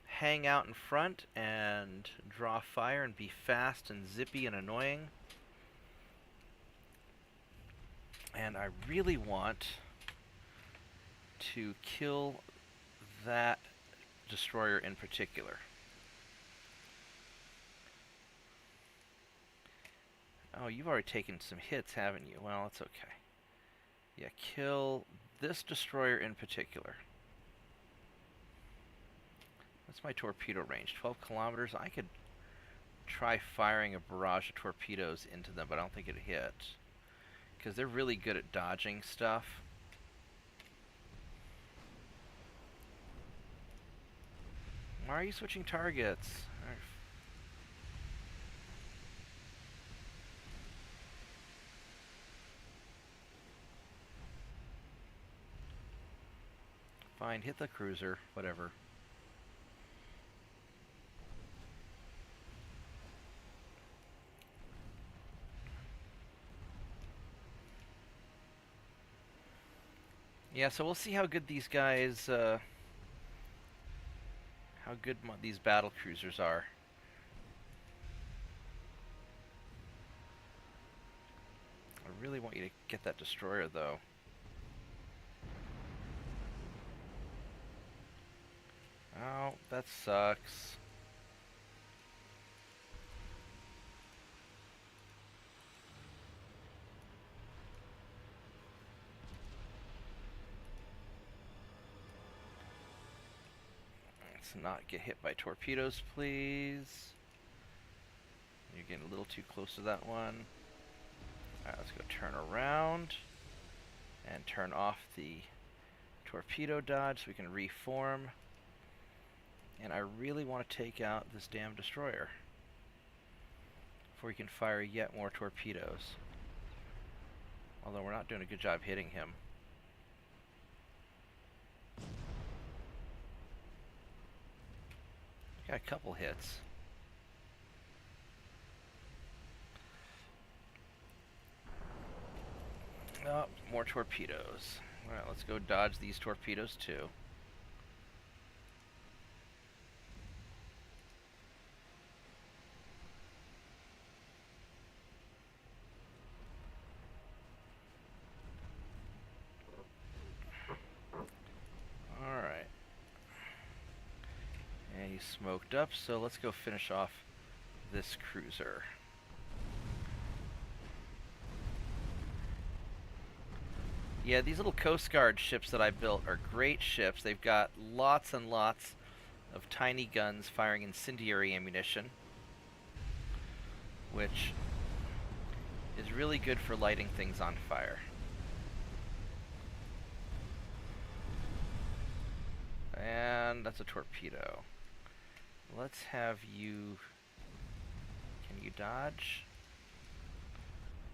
hang out in front and draw fire and be fast and zippy and annoying. And I really want to kill that destroyer in particular. Oh, you've already taken some hits, haven't you? Well, that's okay. Yeah, kill this destroyer in particular. What's my torpedo range? 12 kilometers? I could try firing a barrage of torpedoes into them, but I don't think it'd hit. Because they're really good at dodging stuff. Why are you switching targets? Fine, hit the cruiser, whatever. Yeah, so we'll see how good these guys, how good these battle cruisers are. I really want you to get that destroyer, though. Oh, that sucks. Let's not get hit by torpedoes, please. You're getting a little too close to that one. Alright, let's go turn around and turn off the torpedo dodge so we can reform. And I really want to take out this damn destroyer before we can fire yet more torpedoes. Although we're not doing a good job hitting him. Got a couple hits. Oh, more torpedoes. Alright, let's go dodge these torpedoes too. Alright. And he's smoked up, so let's go finish off this cruiser. Yeah, these little Coast Guard ships that I built are great ships. They've got lots and lots of tiny guns firing incendiary ammunition, which is really good for lighting things on fire. And that's a torpedo. Let's have you... Can you dodge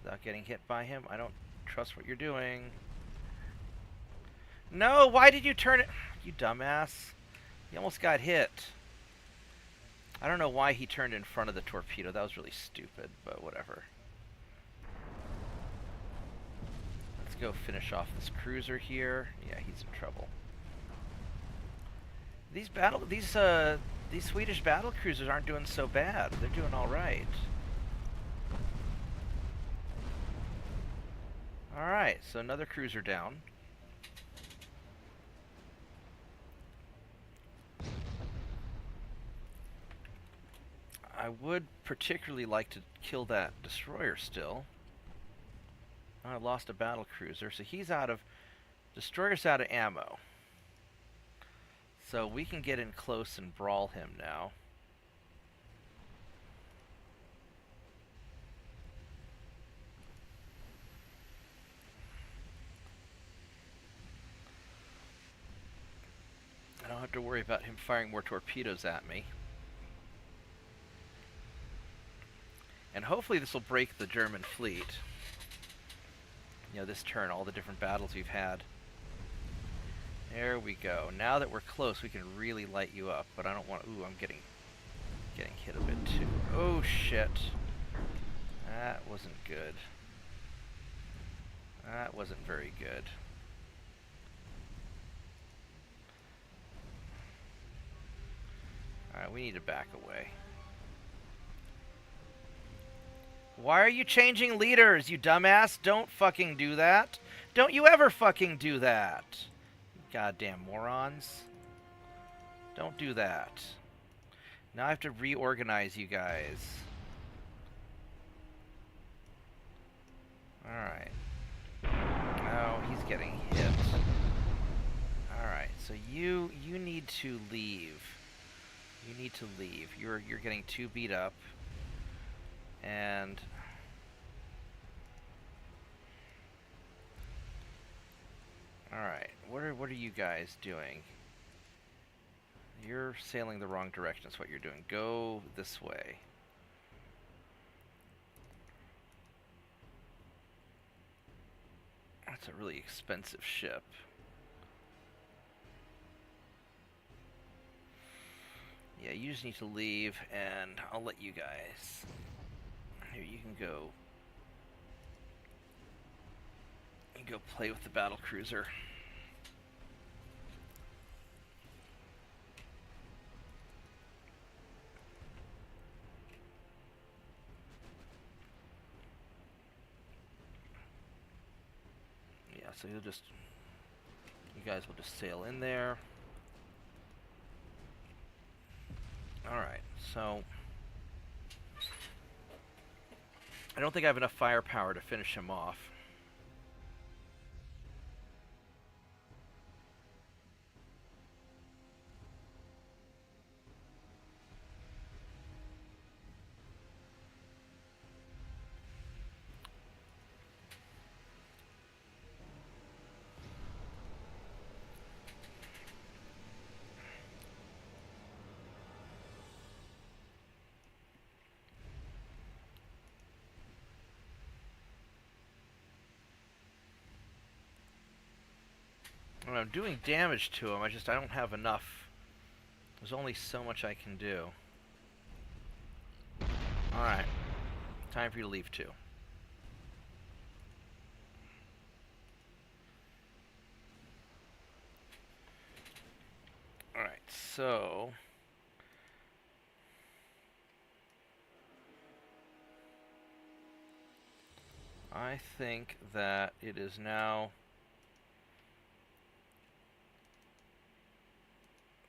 without getting hit by him? I don't trust what you're doing. No, why did you turn it? You dumbass. He almost got hit. I don't know why he turned in front of the torpedo. That was really stupid, but whatever. Let's go finish off this cruiser here. Yeah, he's in trouble. These Swedish battle cruisers aren't doing so bad. They're doing all right. All right, so another cruiser down. I would particularly like to kill that destroyer still. I lost a battle cruiser, so he's out of... Destroyer's out of ammo. So we can get in close and brawl him now. I don't have to worry about him firing more torpedoes at me. And hopefully this will break the German fleet. You know, this turn, all the different battles we've had. There we go. Now that we're close, we can really light you up. But I don't want... Ooh, I'm getting hit a bit too. Oh, shit. That wasn't good. That wasn't very good. Alright, we need to back away. Why are you changing leaders, you dumbass? Don't fucking do that. Don't you ever fucking do that. Goddamn morons. Don't do that. Now I have to reorganize you guys. Alright. Oh, he's getting hit. Alright, so you need to leave. You need to leave. You're getting too beat up. And alright, what are you guys doing? You're sailing the wrong direction, that's what you're doing. Go this way. That's a really expensive ship. Yeah, you just need to leave, and I'll let you guys... Here, you can go... You can go play with the battle cruiser. Yeah, so you'll just... You guys will just sail in there. Alright, so... I don't think I have enough firepower to finish him off. When I'm doing damage to him, I don't have enough. There's only so much I can do. Alright. Time for you to leave too. Alright, so... I think that it is now...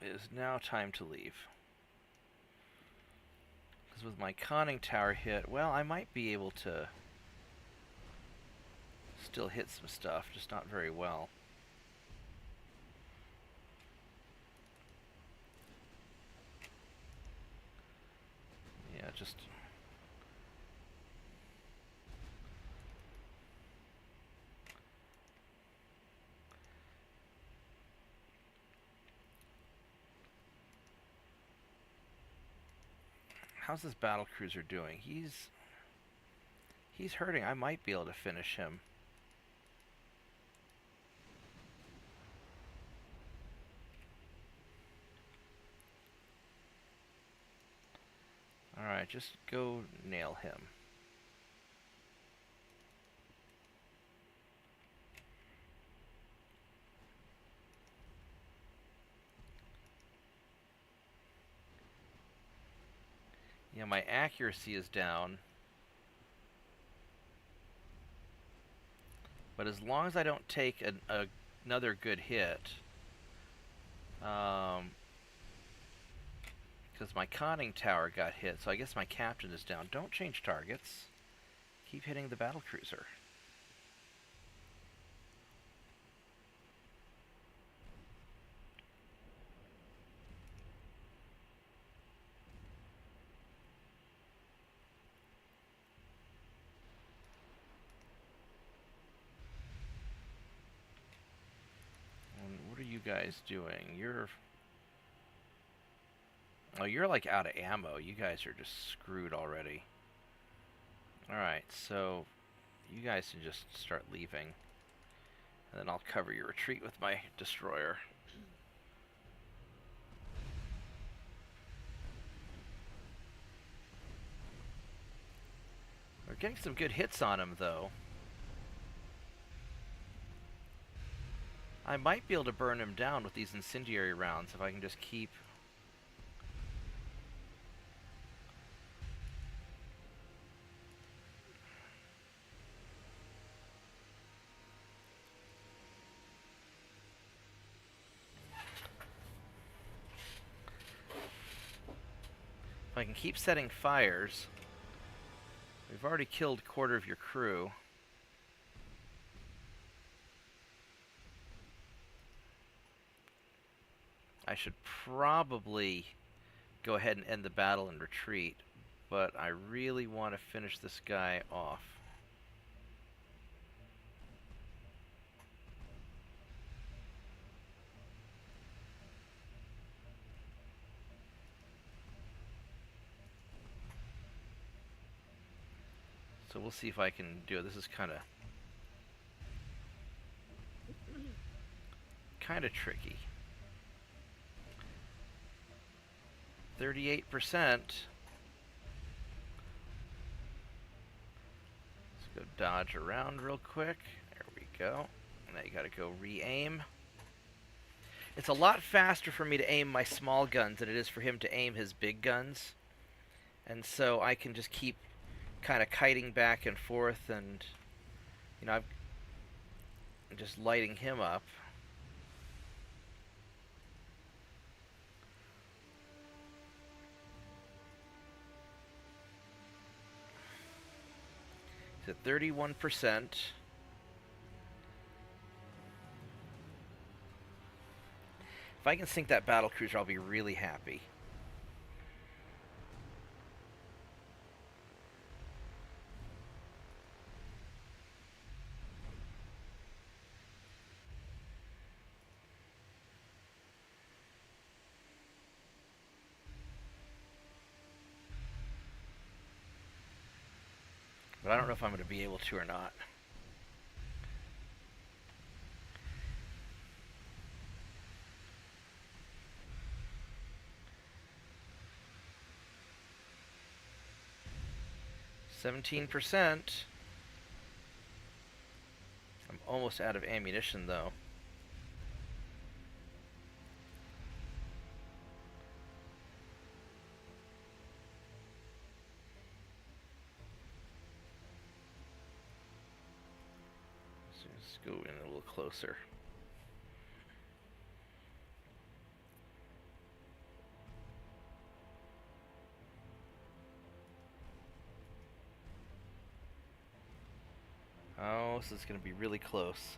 It is now time to leave. Because with my conning tower hit, well, I might be able to still hit some stuff, just not very well. Yeah, just... How's this battlecruiser doing? He's hurting. I might be able to finish him. Alright, just go nail him. Yeah, my accuracy is down. But as long as I don't take another good hit... Because because my conning tower got hit, so I guess my captain is down. Don't change targets. Keep hitting the battle cruiser. And what are you guys doing? Oh, you're like out of ammo. You guys are just screwed already. Alright, so you guys can just start leaving. And then I'll cover your retreat with my destroyer. We're getting some good hits on him, though. I might be able to burn him down with these incendiary rounds if I can just keep... If I can keep setting fires... We've already killed a quarter of your crew. I should probably go ahead and end the battle and retreat, but I really want to finish this guy off. So we'll see if I can do it. This is kind of tricky. 38%. Let's go dodge around real quick. There we go. Now you gotta go re-aim. It's a lot faster for me to aim my small guns than it is for him to aim his big guns. And so I can just keep kind of kiting back and forth, and you know, I'm just lighting him up. He's at 31%. If I can sink that battle cruiser, I'll be really happy. But I don't know if I'm going to be able to or not. %. I'm almost out of ammunition, though. Let's go in a little closer. Oh, this is going to be really close.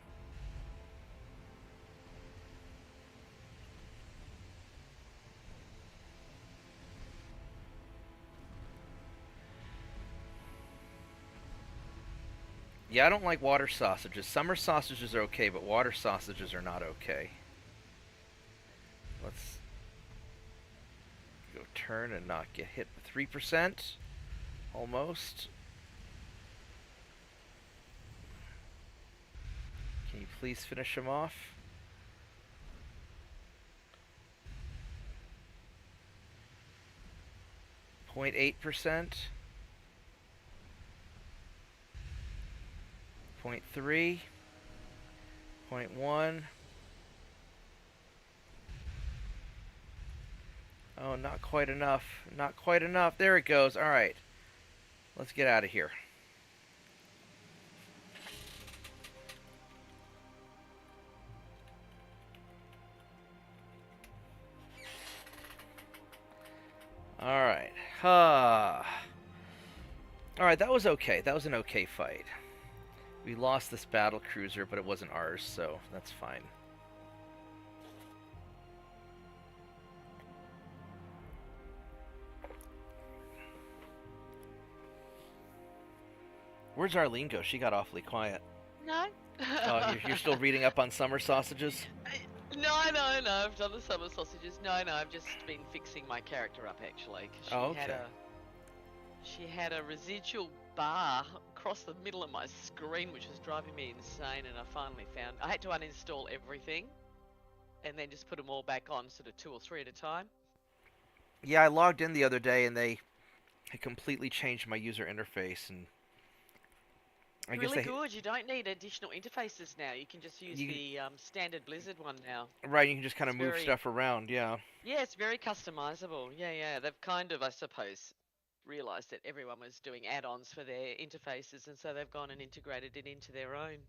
Yeah, I don't like water sausages. Summer sausages are okay, but water sausages are not okay. Let's go turn and not get hit with 3%. Almost. Can you please finish him off? .8%. 0.3. 0.1. Oh, not quite enough. Not quite enough. There it goes. All right. Let's get out of here. Alright, that was okay. That was an okay fight. We lost this battle cruiser, but it wasn't ours, so that's fine. Where's Arlene go? She got awfully quiet. No. Oh, you're still reading up on summer sausages? No. I've done the summer sausages. No. I've just been fixing my character up actually. 'Cause she had a residual bar across the middle of my screen, which was driving me insane. And I finally found I had to uninstall everything, and then just put them all back on, sort of 2 or 3 at a time. Yeah, I logged in the other day, and they had completely changed my user interface, and I guess Really good. You don't need additional interfaces now. You can just use the standard Blizzard one now. Right, you can just kind of move stuff around, yeah. Yeah, it's very customizable. Yeah. They've kind of, I suppose, realized that everyone was doing add-ons for their interfaces, and so they've gone and integrated it into their own.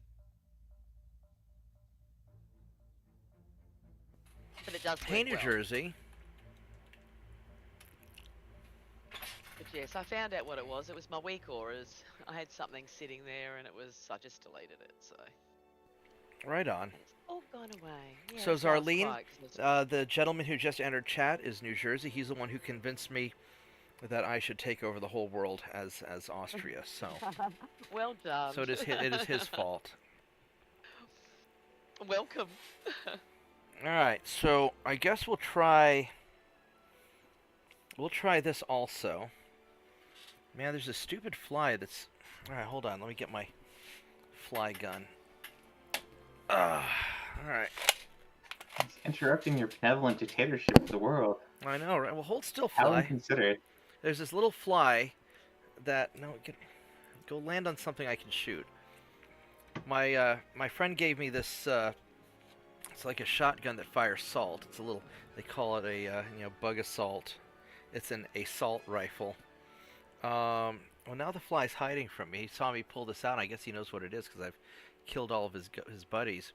But it does work Hey, New well. Jersey. But yes, I found out what it was. It was my weak auras. I had something sitting there, and I just deleted it. So. Right on. It's all gone away. Yeah, So Zarlene, right, the gentleman who just entered chat is New Jersey. He's the one who convinced me that I should take over the whole world as Austria. So. Well done. So it is his fault. Welcome. All right, so I guess we'll try this also. Man, there's a stupid fly that's... Alright, hold on. Let me get my fly gun. Alright. It's interrupting your benevolent dictatorship of the world. I know, right? Well, hold still, How fly. inconsiderate. There's this little fly that... No, go land on something I can shoot. My friend gave me this... it's like a shotgun that fires salt. It's a little... They call it a, bug assault. It's an assault rifle. Well, now the fly's hiding from me. He saw me pull this out, and I guess he knows what it is because I've killed all of his buddies.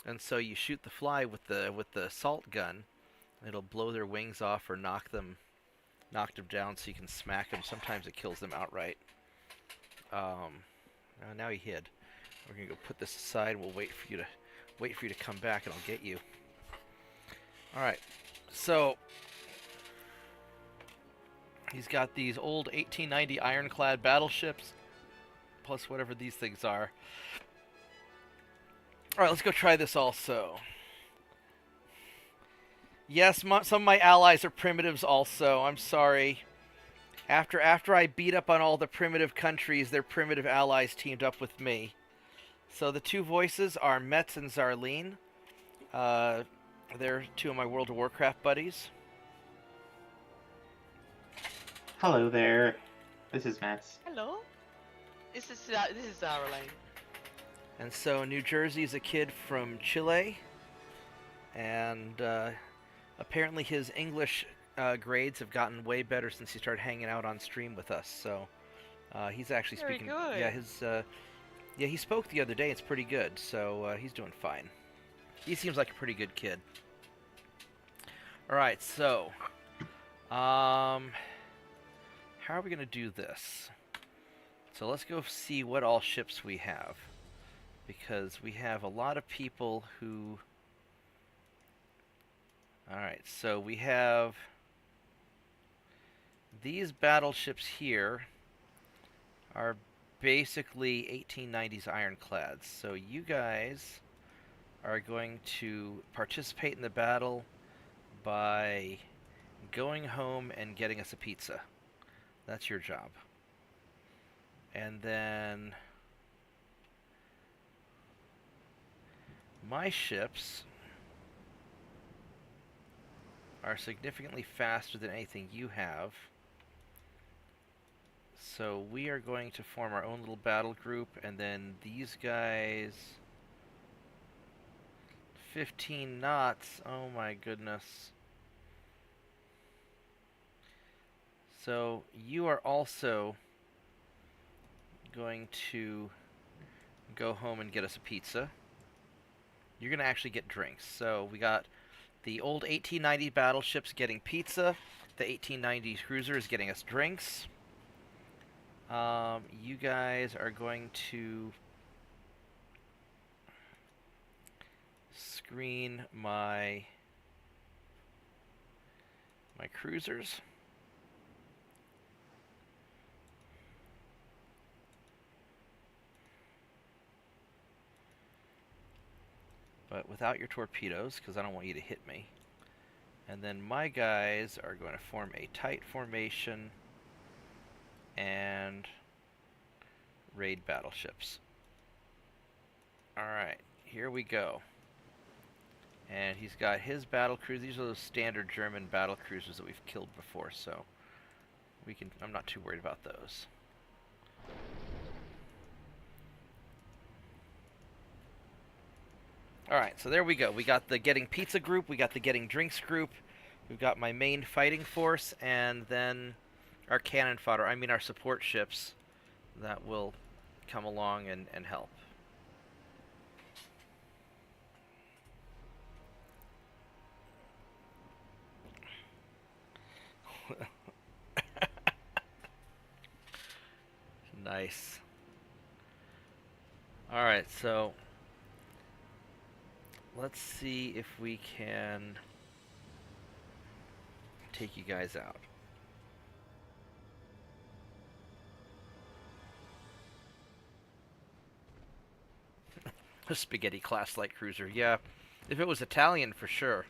And so you shoot the fly with the assault gun. It'll blow their wings off or knock them down so you can smack them. Sometimes it kills them outright. Now he hid. We're gonna go put this aside. And we'll wait for you to come back, and I'll get you. All right. So. He's got these old 1890 ironclad battleships, plus whatever these things are. Alright, let's go try this also. Yes, some of my allies are primitives also. I'm sorry. After I beat up on all the primitive countries, their primitive allies teamed up with me. So the two voices are Metz and Zarlene. They're two of my World of Warcraft buddies. Hello there. This is Metz. Hello. This is Zarlene. And so New Jersey's a kid from Chile, and apparently his English grades have gotten way better since he started hanging out on stream with us. So he's actually Very speaking. good. Yeah, he spoke the other day. It's pretty good. So he's doing fine. He seems like a pretty good kid. All right, so how are we going to do this? So let's go see what all ships we have. Because we have a lot of people who... Alright, so we have... These battleships here are basically 1890s ironclads. So you guys are going to participate in the battle by going home and getting us a pizza. That's your job. And then my ships are significantly faster than anything you have. So we are going to form our own little battle group, and then these guys 15 knots. Oh my goodness. So you are also going to go home and get us a pizza. You're going to actually get drinks. So we got the old 1890 battleships getting pizza. The 1890s cruiser is getting us drinks. You guys are going to screen my cruisers. But without your torpedoes, because I don't want you to hit me. And then my guys are going to form a tight formation and raid battleships. Alright, here we go. And he's got his battle cruisers. These are those standard German battle cruisers that we've killed before, so I'm not too worried about those. Alright, so there we go. We got the getting pizza group, we got the getting drinks group, we've got my main fighting force, and then our cannon fodder, our support ships that will come along and help. Nice. Alright, so let's see if we can take you guys out. A spaghetti class light cruiser, yeah. If it was Italian, for sure.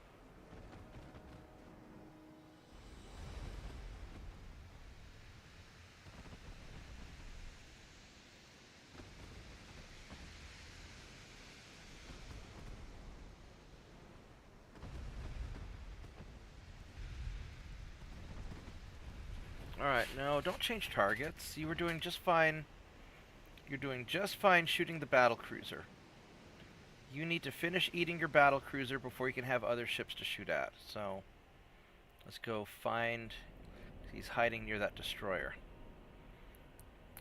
Alright, no, don't change targets. You were doing just fine. You're doing just fine shooting the battle cruiser. You need to finish eating your battle cruiser before you can have other ships to shoot at. So, let's go find... He's hiding near that destroyer.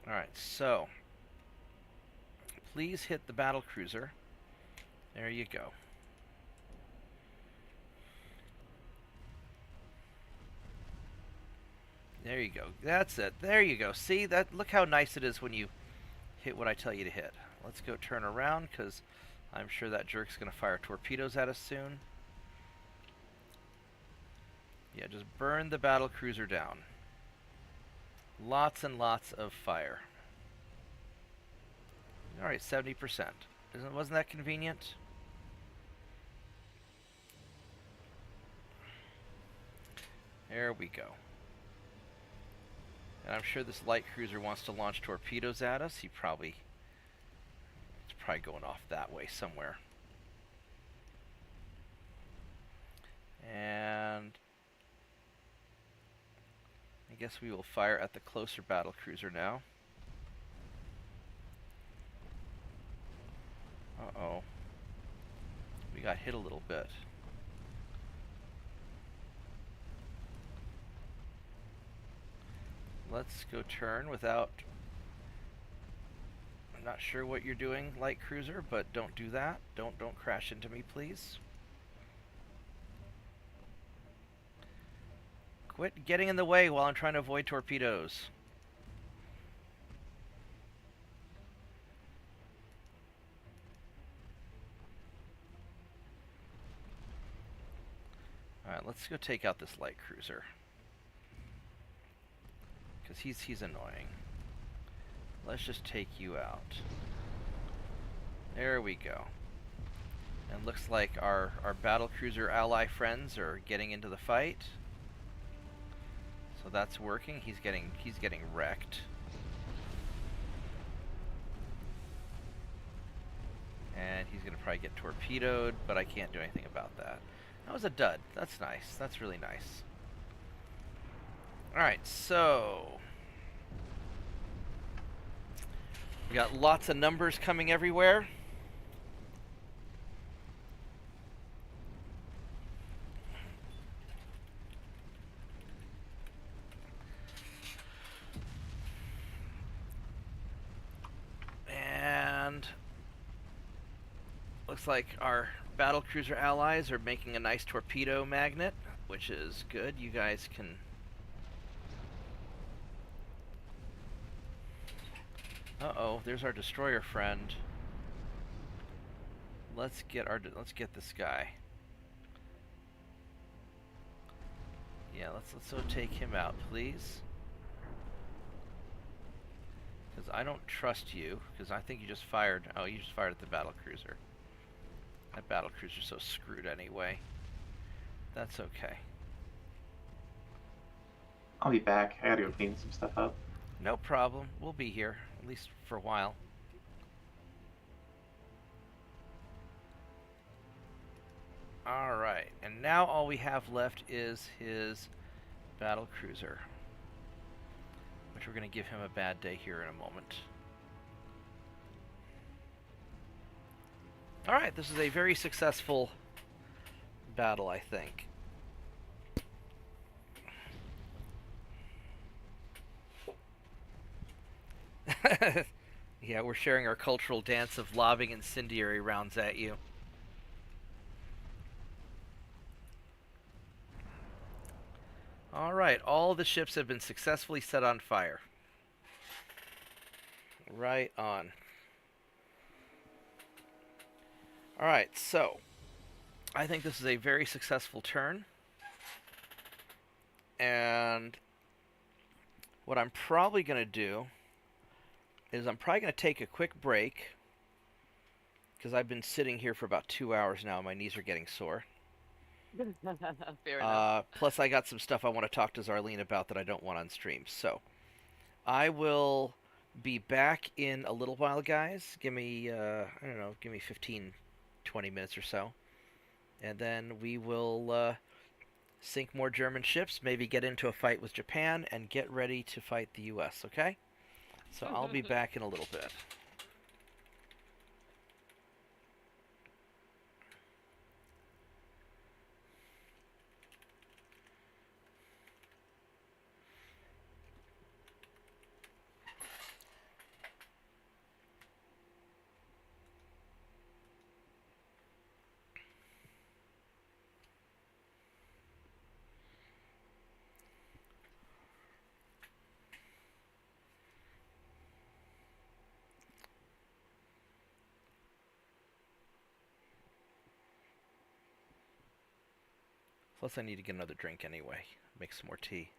Alright, so... Please hit the battle cruiser. There you go. There you go. That's it. There you go. See that? Look how nice it is when you hit what I tell you to hit. Let's go turn around, because I'm sure that jerk's going to fire torpedoes at us soon. Yeah, just burn the battle cruiser down. Lots and lots of fire. Alright, 70%. Wasn't that convenient? There we go. And I'm sure this light cruiser wants to launch torpedoes at us. It's probably going off that way somewhere. And I guess we will fire at the closer battle cruiser now. Uh-oh. We got hit a little bit. Let's go turn without... I'm not sure what you're doing, light cruiser, but don't do that. Don't crash into me, please. Quit getting in the way while I'm trying to avoid torpedoes. Alright, let's go take out this light cruiser. Because he's annoying. Let's just take you out. There we go. And looks like our battle cruiser ally friends are getting into the fight. So that's working. He's getting wrecked. And he's gonna probably get torpedoed, but I can't do anything about that. That was a dud. That's nice. That's really nice. Alright, so we got lots of numbers coming everywhere. And looks like our battle cruiser allies are making a nice torpedo magnet, which is good. You guys can Uh-oh, there's our destroyer friend. Let's get this guy. Yeah, let's so take him out, please. Because I don't trust you. Because I think you just fired. Oh, you just fired at the battlecruiser. That battlecruiser's so screwed anyway. That's okay. I'll be back. I gotta go clean some stuff up. No problem. We'll be here, at least for a while. Alright, and now all we have left is his battlecruiser. Which we're going to give him a bad day here in a moment. Alright, this is a very successful battle, I think. Yeah, we're sharing our cultural dance of lobbing incendiary rounds at you. Alright, all the ships have been successfully set on fire. Right on. Alright, so I think this is a very successful turn. And what I'm probably going to do is I'm probably going to take a quick break. Because I've been sitting here for about 2 hours now. My knees are getting sore. Fair enough. Plus, I got some stuff I want to talk to Zarlene about that I don't want on stream. So, I will be back in a little while, guys. Give me, I don't know, give me 15, 20 minutes or so. And then we will sink more German ships, maybe get into a fight with Japan, and get ready to fight the U.S., okay? So I'll be back in a little bit. Plus I need to get another drink anyway. Make some more tea.